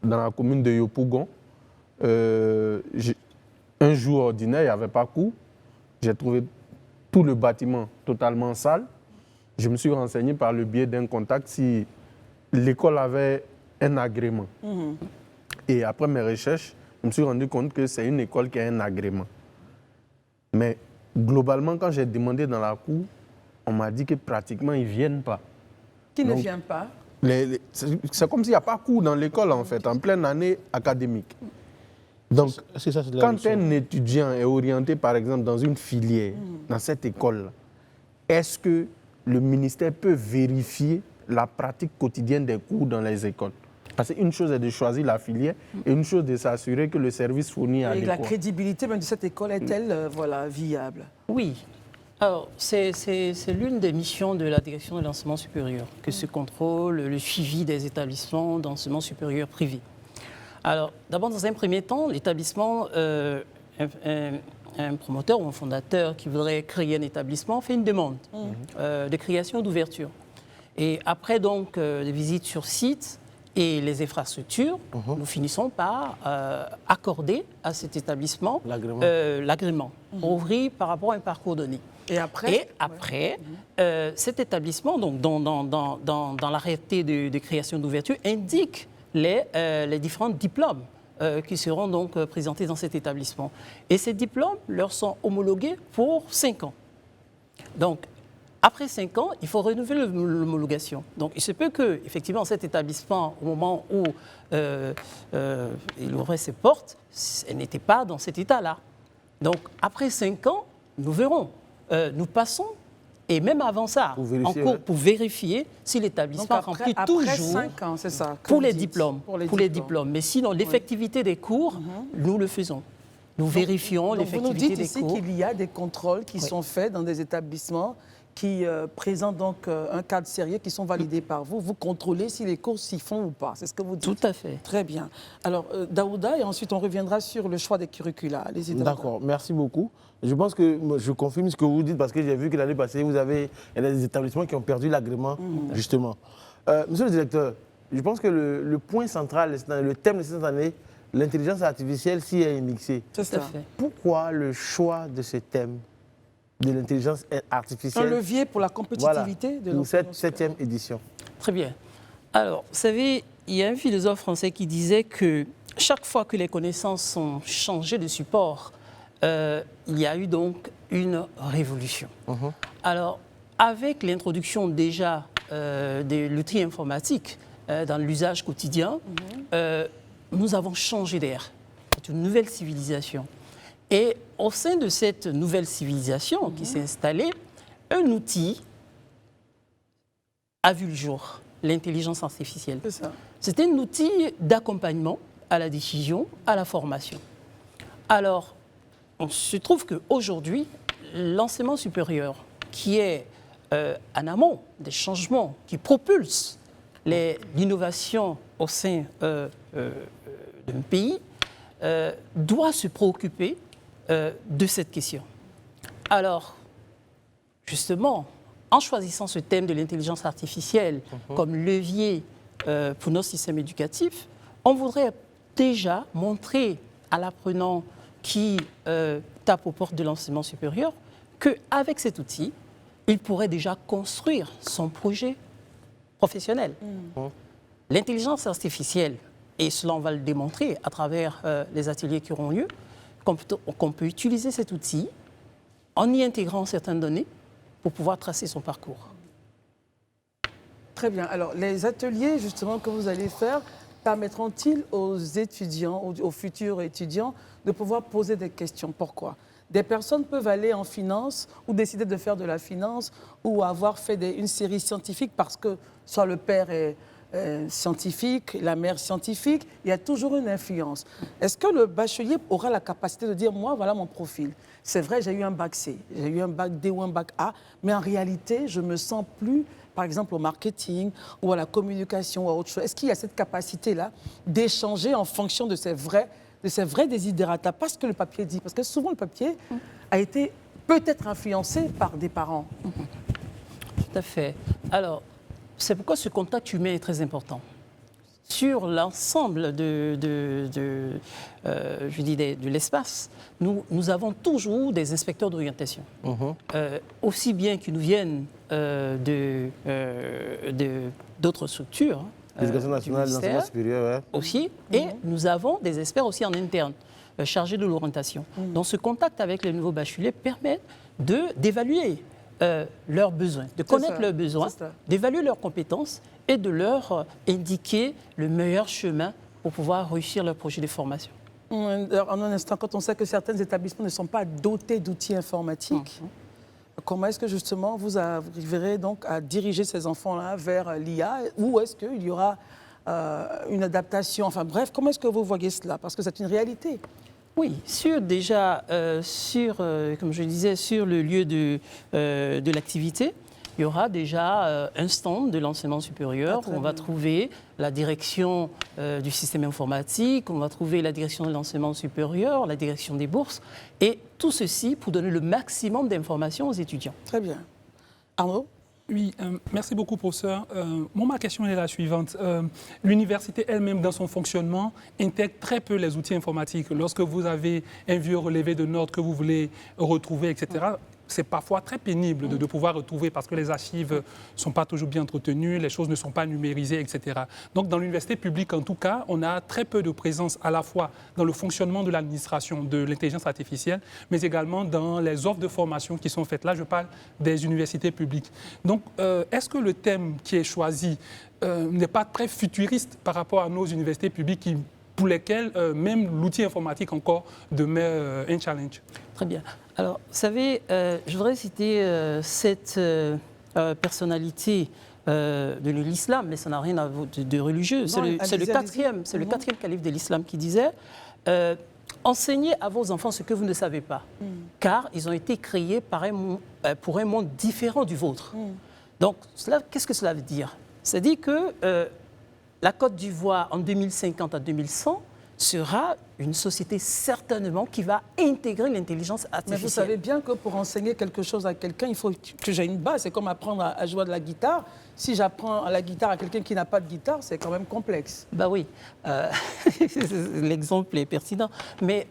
dans la commune de Yopougon. Un jour ordinaire, il n'y avait pas cours. J'ai trouvé tout le bâtiment totalement sale. Je me suis renseigné par le biais d'un contact si l'école avait un agrément. Et après mes recherches, je me suis rendu compte que c'est une école qui a un agrément. Mais globalement, quand j'ai demandé dans la cour, on m'a dit que pratiquement, ils ne viennent pas. Qui ne vient pas? C'est comme s'il n'y a pas cours dans l'école, en fait, en pleine année académique. Donc, quand un étudiant est orienté, par exemple, dans une filière, dans cette école-là, est-ce que le ministère peut vérifier la pratique quotidienne des cours dans les écoles? Parce qu'une chose est de choisir la filière et une chose de s'assurer que le service fourni est adéquat. Et la crédibilité même de cette école est-elle viable? Oui. Alors, c'est l'une des missions de la direction de l'enseignement supérieur, que ce contrôle, le suivi des établissements d'enseignement supérieur privés. Alors, d'abord, dans un premier temps, l'établissement, un promoteur ou un fondateur qui voudrait créer un établissement fait une demande de création d'ouverture. Et après donc des visites sur site et les infrastructures, nous finissons par accorder à cet établissement l'agrément pour ouvrir par rapport à un parcours donné. Et après, cet établissement, donc, dans l'arrêté de création d'ouverture, indique les différents diplômes qui seront donc présentés dans cet établissement. Et ces diplômes leur sont homologués pour 5 ans. Donc, après 5 ans, il faut renouveler l'homologation. Donc, il se peut que, effectivement, cet établissement, au moment où il ouvrait ses portes, elle n'était pas dans cet état-là. Donc, après 5 ans, nous verrons. Nous passons, et même avant ça, en cours, pour vérifier si l'établissement remplit toujours après 5 ans, c'est ça, pour les diplômes. Mais sinon, l'effectivité des cours, nous le faisons. Nous vérifions Donc vous nous l'effectivité dites des ici cours. qu'il y a des contrôles qui sont faits dans des établissements qui présentent donc un cadre sérieux, qui sont validés par vous. Vous contrôlez si les cours s'y font ou pas. C'est ce que vous dites. Tout à fait. Très bien. Alors, Daouda, et ensuite on reviendra sur le choix des curricula. Allez-y, Daouda. D'accord, merci beaucoup. Je pense que je confirme ce que vous dites parce que j'ai vu que l'année passée, il y a des établissements qui ont perdu l'agrément, justement. Monsieur le directeur, je pense que le point central, le thème de cette année, l'intelligence artificielle s'y est mixée. C'est Tout à ça. fait. Pourquoi le choix de ce thème de l'intelligence Un artificielle levier pour la compétitivité de pour cette l'enseignement 7e édition? Très bien. Alors, vous savez, il y a un philosophe français qui disait que chaque fois que les connaissances ont changé de support, il y a eu donc une révolution. Alors, avec l'introduction déjà de l'outil informatique dans l'usage quotidien, nous avons changé d'ère. C'est une nouvelle civilisation. Et au sein de cette nouvelle civilisation qui s'est installée, un outil a vu le jour, l'intelligence artificielle. C'est ça. C'est un outil d'accompagnement à la décision, à la formation. Alors, on se trouve qu'aujourd'hui, l'enseignement supérieur, qui est en amont des changements qui propulsent l'innovation au sein d'un pays, doit se préoccuper de cette question. Alors, justement, en choisissant ce thème de l'intelligence artificielle comme levier pour nos systèmes éducatifs, on voudrait déjà montrer à l'apprenant qui tape aux portes de l'enseignement supérieur qu'avec cet outil, il pourrait déjà construire son projet professionnel. L'intelligence artificielle, et cela on va le démontrer à travers les ateliers qui auront lieu, qu'on peut utiliser cet outil en y intégrant certaines données pour pouvoir tracer son parcours. Très bien. Alors, les ateliers, justement, que vous allez faire, permettront-ils aux étudiants, aux futurs étudiants, de pouvoir poser des questions? Pourquoi? Des personnes peuvent aller en finance ou décider de faire de la finance ou avoir fait une série scientifique parce que soit le père est scientifique, la mère scientifique, il y a toujours une influence. Est-ce que le bachelier aura la capacité de dire, moi, voilà mon profil. C'est vrai, j'ai eu un bac C, j'ai eu un bac D ou un bac A, mais en réalité, je me sens plus, par exemple, au marketing ou à la communication ou à autre chose. Est-ce qu'il y a cette capacité-là d'échanger en fonction de ces vrais desiderata, pas ce que le papier dit? Parce que souvent, le papier a été peut-être influencé par des parents. Tout à fait. Alors, c'est pourquoi ce contact humain est très important. Sur l'ensemble de l'espace, nous avons toujours des inspecteurs d'orientation. Aussi bien qu'ils nous viennent d'autres structures. L'éducation nationale, l'enseignement supérieur, aussi. Et nous avons des experts aussi en interne, chargés de l'orientation. Donc ce contact avec les nouveaux bacheliers permet d'évaluer leurs besoins, de connaître leurs besoins, d'évaluer leurs compétences et de leur indiquer le meilleur chemin pour pouvoir réussir leur projet de formation. En un instant, quand on sait que certains établissements ne sont pas dotés d'outils informatiques, comment est-ce que justement vous arriverez donc à diriger ces enfants-là vers l'IA, ou est-ce qu'il y aura une adaptation? Enfin bref, comment est-ce que vous voyez cela? Parce que c'est une réalité. Oui, comme je disais, sur le lieu de l'activité, il y aura déjà un stand de l'enseignement supérieur où on va trouver la direction du système informatique, on va trouver la direction de l'enseignement supérieur, la direction des bourses, et tout ceci pour donner le maximum d'informations aux étudiants. Très bien. Arnaud? Oui, merci beaucoup, professeur. Ma question est la suivante. L'université elle-même, dans son fonctionnement, intègre très peu les outils informatiques. Lorsque vous avez un vieux relevé de notes que vous voulez retrouver, etc., c'est parfois très pénible de pouvoir retrouver parce que les archives ne sont pas toujours bien entretenues, les choses ne sont pas numérisées, etc. Donc, dans l'université publique, en tout cas, on a très peu de présence à la fois dans le fonctionnement de l'administration de l'intelligence artificielle, mais également dans les offres de formation qui sont faites. Là, je parle des universités publiques. Donc, est-ce que le thème qui est choisi n'est pas très futuriste par rapport à nos universités publiques pour lesquelles même l'outil informatique encore demeure un challenge? Très bien. Alors, vous savez, je voudrais citer cette personnalité de l'islam, mais ça n'a rien à voir de religieux. C'est le quatrième calife de l'islam qui disait enseignez à vos enfants ce que vous ne savez pas, car ils ont été créés pour un monde différent du vôtre. Donc, qu'est-ce que cela veut dire? Ça dit que la Côte d'Ivoire, en 2050 à 2100, sera une société certainement qui va intégrer l'intelligence artificielle. Mais vous savez bien que pour enseigner quelque chose à quelqu'un, il faut que j'ai une base. C'est comme apprendre à jouer de la guitare. Si j'apprends la guitare à quelqu'un qui n'a pas de guitare, c'est quand même complexe. Bah oui, l'exemple est pertinent. Mais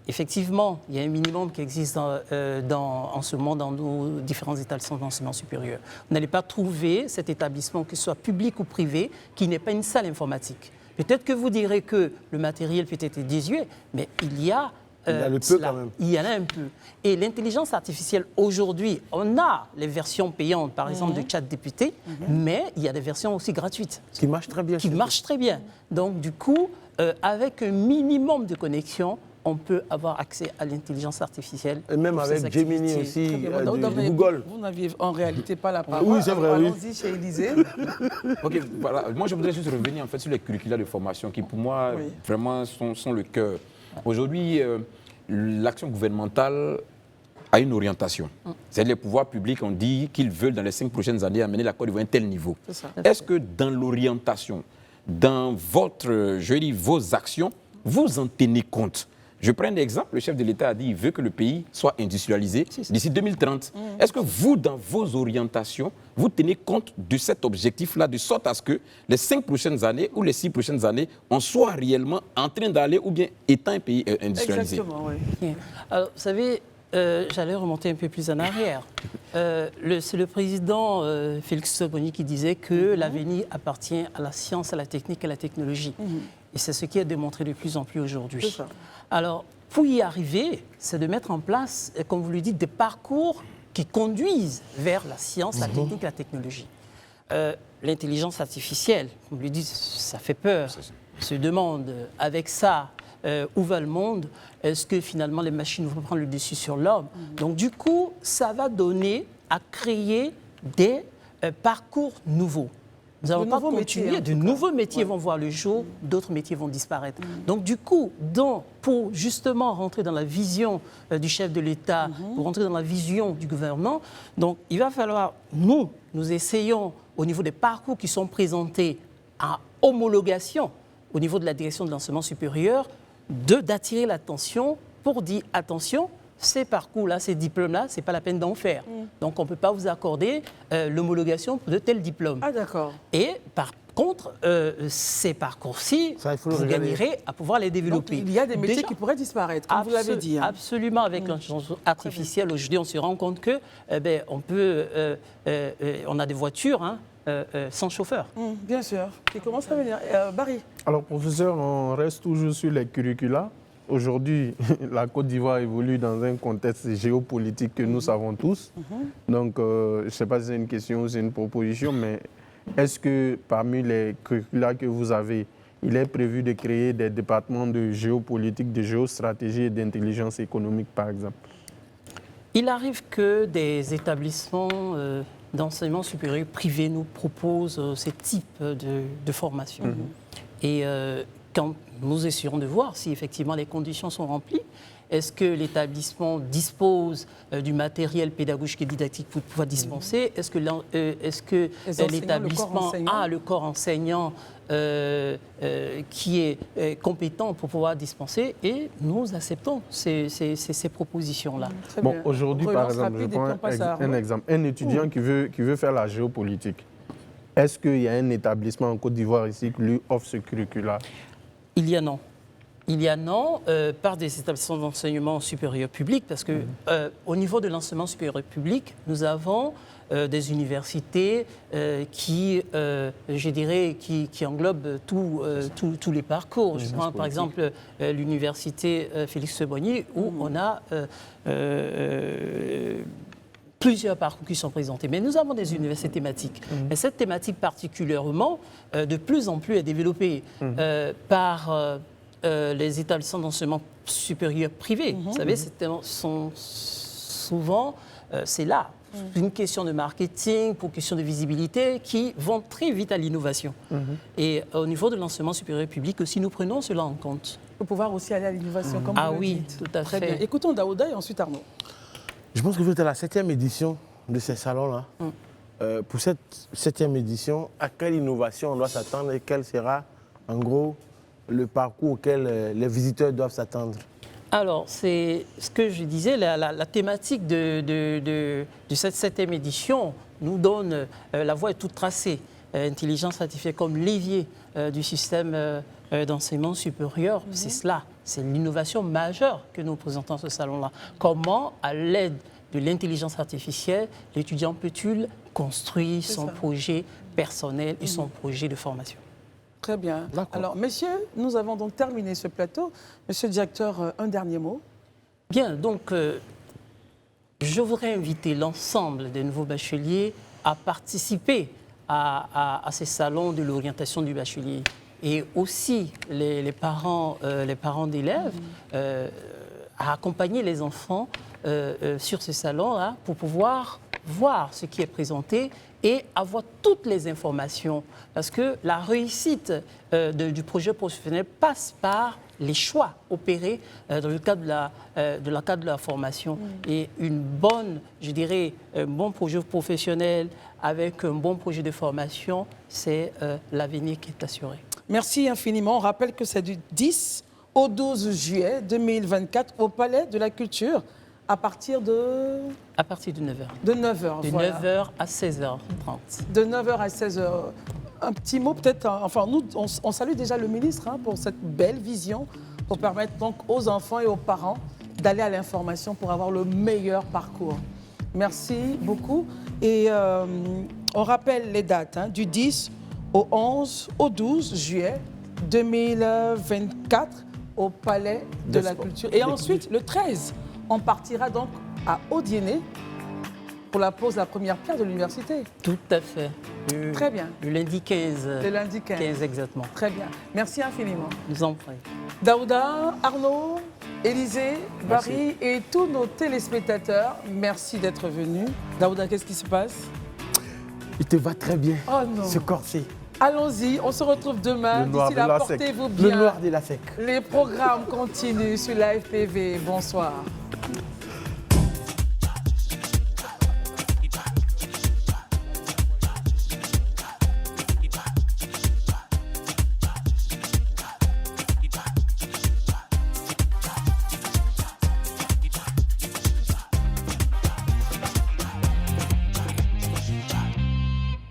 effectivement, il y a un minimum qui existe en ce moment dans nos différents établissements d'enseignement supérieur. Vous n'allez pas trouver cet établissement, que ce soit public ou privé, qui n'ait pas une salle informatique. Peut-être que vous direz que le matériel peut être désuet, mais il y a le peu quand même. Il y en a un peu. Et l'intelligence artificielle, aujourd'hui, on a les versions payantes, par exemple, de ChatGPT, mais il y a des versions aussi gratuites. Qui marchent très bien. Qui marchent très bien. Donc, du coup, avec un minimum de connexion, on peut avoir accès à l'intelligence artificielle. Et même avec Gemini aussi, de Google. Vous n'aviez en réalité pas la parole. Oui, c'est vrai. Allons-y chez Élysée. Ok, voilà. Moi, je voudrais juste revenir en fait, sur les curricula de formation qui, pour moi, vraiment sont le cœur. Aujourd'hui, l'action gouvernementale a une orientation. C'est-à-dire les pouvoirs publics ont dit qu'ils veulent, dans les 5 prochaines années, amener la Côte d'Ivoire à un tel niveau. Est-ce que dans l'orientation, dans vos actions, vous en tenez compte? Je prends un exemple, le chef de l'État a dit qu'il veut que le pays soit industrialisé d'ici 2030. Est-ce que vous, dans vos orientations, vous tenez compte de cet objectif-là, de sorte à ce que les 5 prochaines années ou les 6 prochaines années, on soit réellement en train d'aller ou bien étant un pays industrialisé? Exactement, oui. Alors, vous savez, j'allais remonter un peu plus en arrière. C'est le président Félix Tshisekedi qui disait que l'avenir appartient à la science, à la technique et à la technologie. Et c'est ce qui est démontré de plus en plus aujourd'hui. Alors, pour y arriver, c'est de mettre en place, comme vous le dites, des parcours qui conduisent vers la science, la technique et la technologie. L'intelligence artificielle, comme vous le dites, ça fait peur. On se demande, avec ça, où va le monde? Est-ce que finalement les machines vont prendre le dessus sur l'homme? Donc du coup, ça va donner à créer des parcours nouveaux. Nous allons pas continuer. De nouveaux métiers vont voir le jour, d'autres métiers vont disparaître. Donc du coup, pour justement rentrer dans la vision du chef de l'État, pour rentrer dans la vision du gouvernement, donc il va falloir, nous essayons au niveau des parcours qui sont présentés à homologation au niveau de la direction de l'enseignement supérieur, d'attirer l'attention pour dire attention, ces parcours-là, ces diplômes-là, ce n'est pas la peine d'en faire. Donc on ne peut pas vous accorder l'homologation de tel diplôme. Ah d'accord. Et par contre, ces parcours-ci, vous gagnerez à pouvoir les développer. Donc, il y a des métiers qui pourraient disparaître, comme vous l'avez dit. Absolument, avec l'intelligence artificielle, aujourd'hui, on se rend compte que on a des voitures sans chauffeur. Bien sûr. Qui commence à venir. Barry. Alors, professeur, on reste toujours sur les curricula. Aujourd'hui, la Côte d'Ivoire évolue dans un contexte géopolitique que nous savons tous. Donc, je ne sais pas si c'est une question ou c'est une proposition, mais est-ce que parmi les curricula que vous avez, il est prévu de créer des départements de géopolitique, de géostratégie et d'intelligence économique, par exemple? Il arrive que des établissements d'enseignement supérieur privé nous proposent ce type de formation. Et quand nous essayons de voir si effectivement les conditions sont remplies, est-ce que l'établissement dispose du matériel pédagogique et didactique pour pouvoir dispenser? Est-ce que l'établissement a le corps enseignant qui est compétent pour pouvoir dispenser? Et nous acceptons ces propositions-là. Bon, aujourd'hui, par exemple, je prends un exemple. Un étudiant qui veut faire la géopolitique, est-ce qu'il y a un établissement en Côte d'Ivoire ici qui lui offre ce curricula? Il y a non. Il y a non par des établissements d'enseignement supérieur public, parce que au niveau de l'enseignement supérieur public, nous avons des universités qui, je dirais, qui englobent tous les parcours. Je prends par exemple l'université Félix Tshisekedi, où on a plusieurs parcours qui sont présentés. Mais nous avons des universités thématiques. Et cette thématique particulièrement, de plus en plus, est développée par les établissements d'enseignement supérieur privés. Vous savez, souvent, c'est là une question de marketing, pour une question de visibilité, qui vont très vite à l'innovation. Et au niveau de l'enseignement supérieur public aussi, nous prenons cela en compte. Pour pouvoir aussi aller à l'innovation, comme Ah vous le oui, dites. tout à Très fait. bien. Écoutons Daouda et ensuite Arnaud. Je pense que vous êtes à la 7e édition de ces salons-là. Pour cette 7e édition, à quelle innovation on doit s'attendre et quel sera, en gros, le parcours auquel les visiteurs doivent s'attendre? Alors, c'est ce que je disais, la thématique de cette 7e édition nous donne, la voie est toute tracée. Intelligence artificielle comme levier du système d'enseignement supérieur, c'est cela, c'est l'innovation majeure que nous présentons à ce salon-là. Comment, à l'aide de l'intelligence artificielle, l'étudiant peut-il construire son projet personnel et son projet de formation? Très bien. Alors, messieurs, nous avons donc terminé ce plateau. Monsieur le directeur, un dernier mot. Bien, donc, je voudrais inviter l'ensemble des nouveaux bacheliers à participer à ces salons de l'orientation du bachelier. Et aussi les parents d'élèves à accompagner les enfants sur ces salons-là pour pouvoir voir ce qui est présenté et avoir toutes les informations. Parce que la réussite du projet professionnel passe par les choix opérés dans le cadre de la formation. Et une bonne, je dirais, un bon projet professionnel avec un bon projet de formation, c'est l'avenir qui est assuré. Merci infiniment. On rappelle que c'est du 10 au 12 juillet 2024 au Palais de la Culture à partir de... À partir de 9h. De 9h, De voilà. 9h à 16h30. De 9h à 16h. Un petit mot peut-être, enfin nous, on salue déjà le ministre pour cette belle vision, pour permettre donc aux enfants et aux parents d'aller à l'information pour avoir le meilleur parcours. Merci beaucoup. Et on rappelle les dates, du 10 au 11 au 12 juillet 2024 au Palais de la Culture. Et ensuite, le 13, on partira donc à Odiéné pour la pose de la première pierre de l'université. Tout à fait. Très bien. Le lundi 15. Le lundi 15. 15 exactement. Très bien. Merci infiniment. Nous en prie. Daouda, Arnaud, Élisée, Barry et tous nos téléspectateurs, merci d'être venus. Daouda, qu'est-ce qui se passe? Il te va très bien, Oh non. ce corset. Allons-y, on se retrouve demain. Le noir D'ici de là, la sec. portez-vous Le bien. noir de la sec. Les programmes continuent sur l'AFPV. Bonsoir.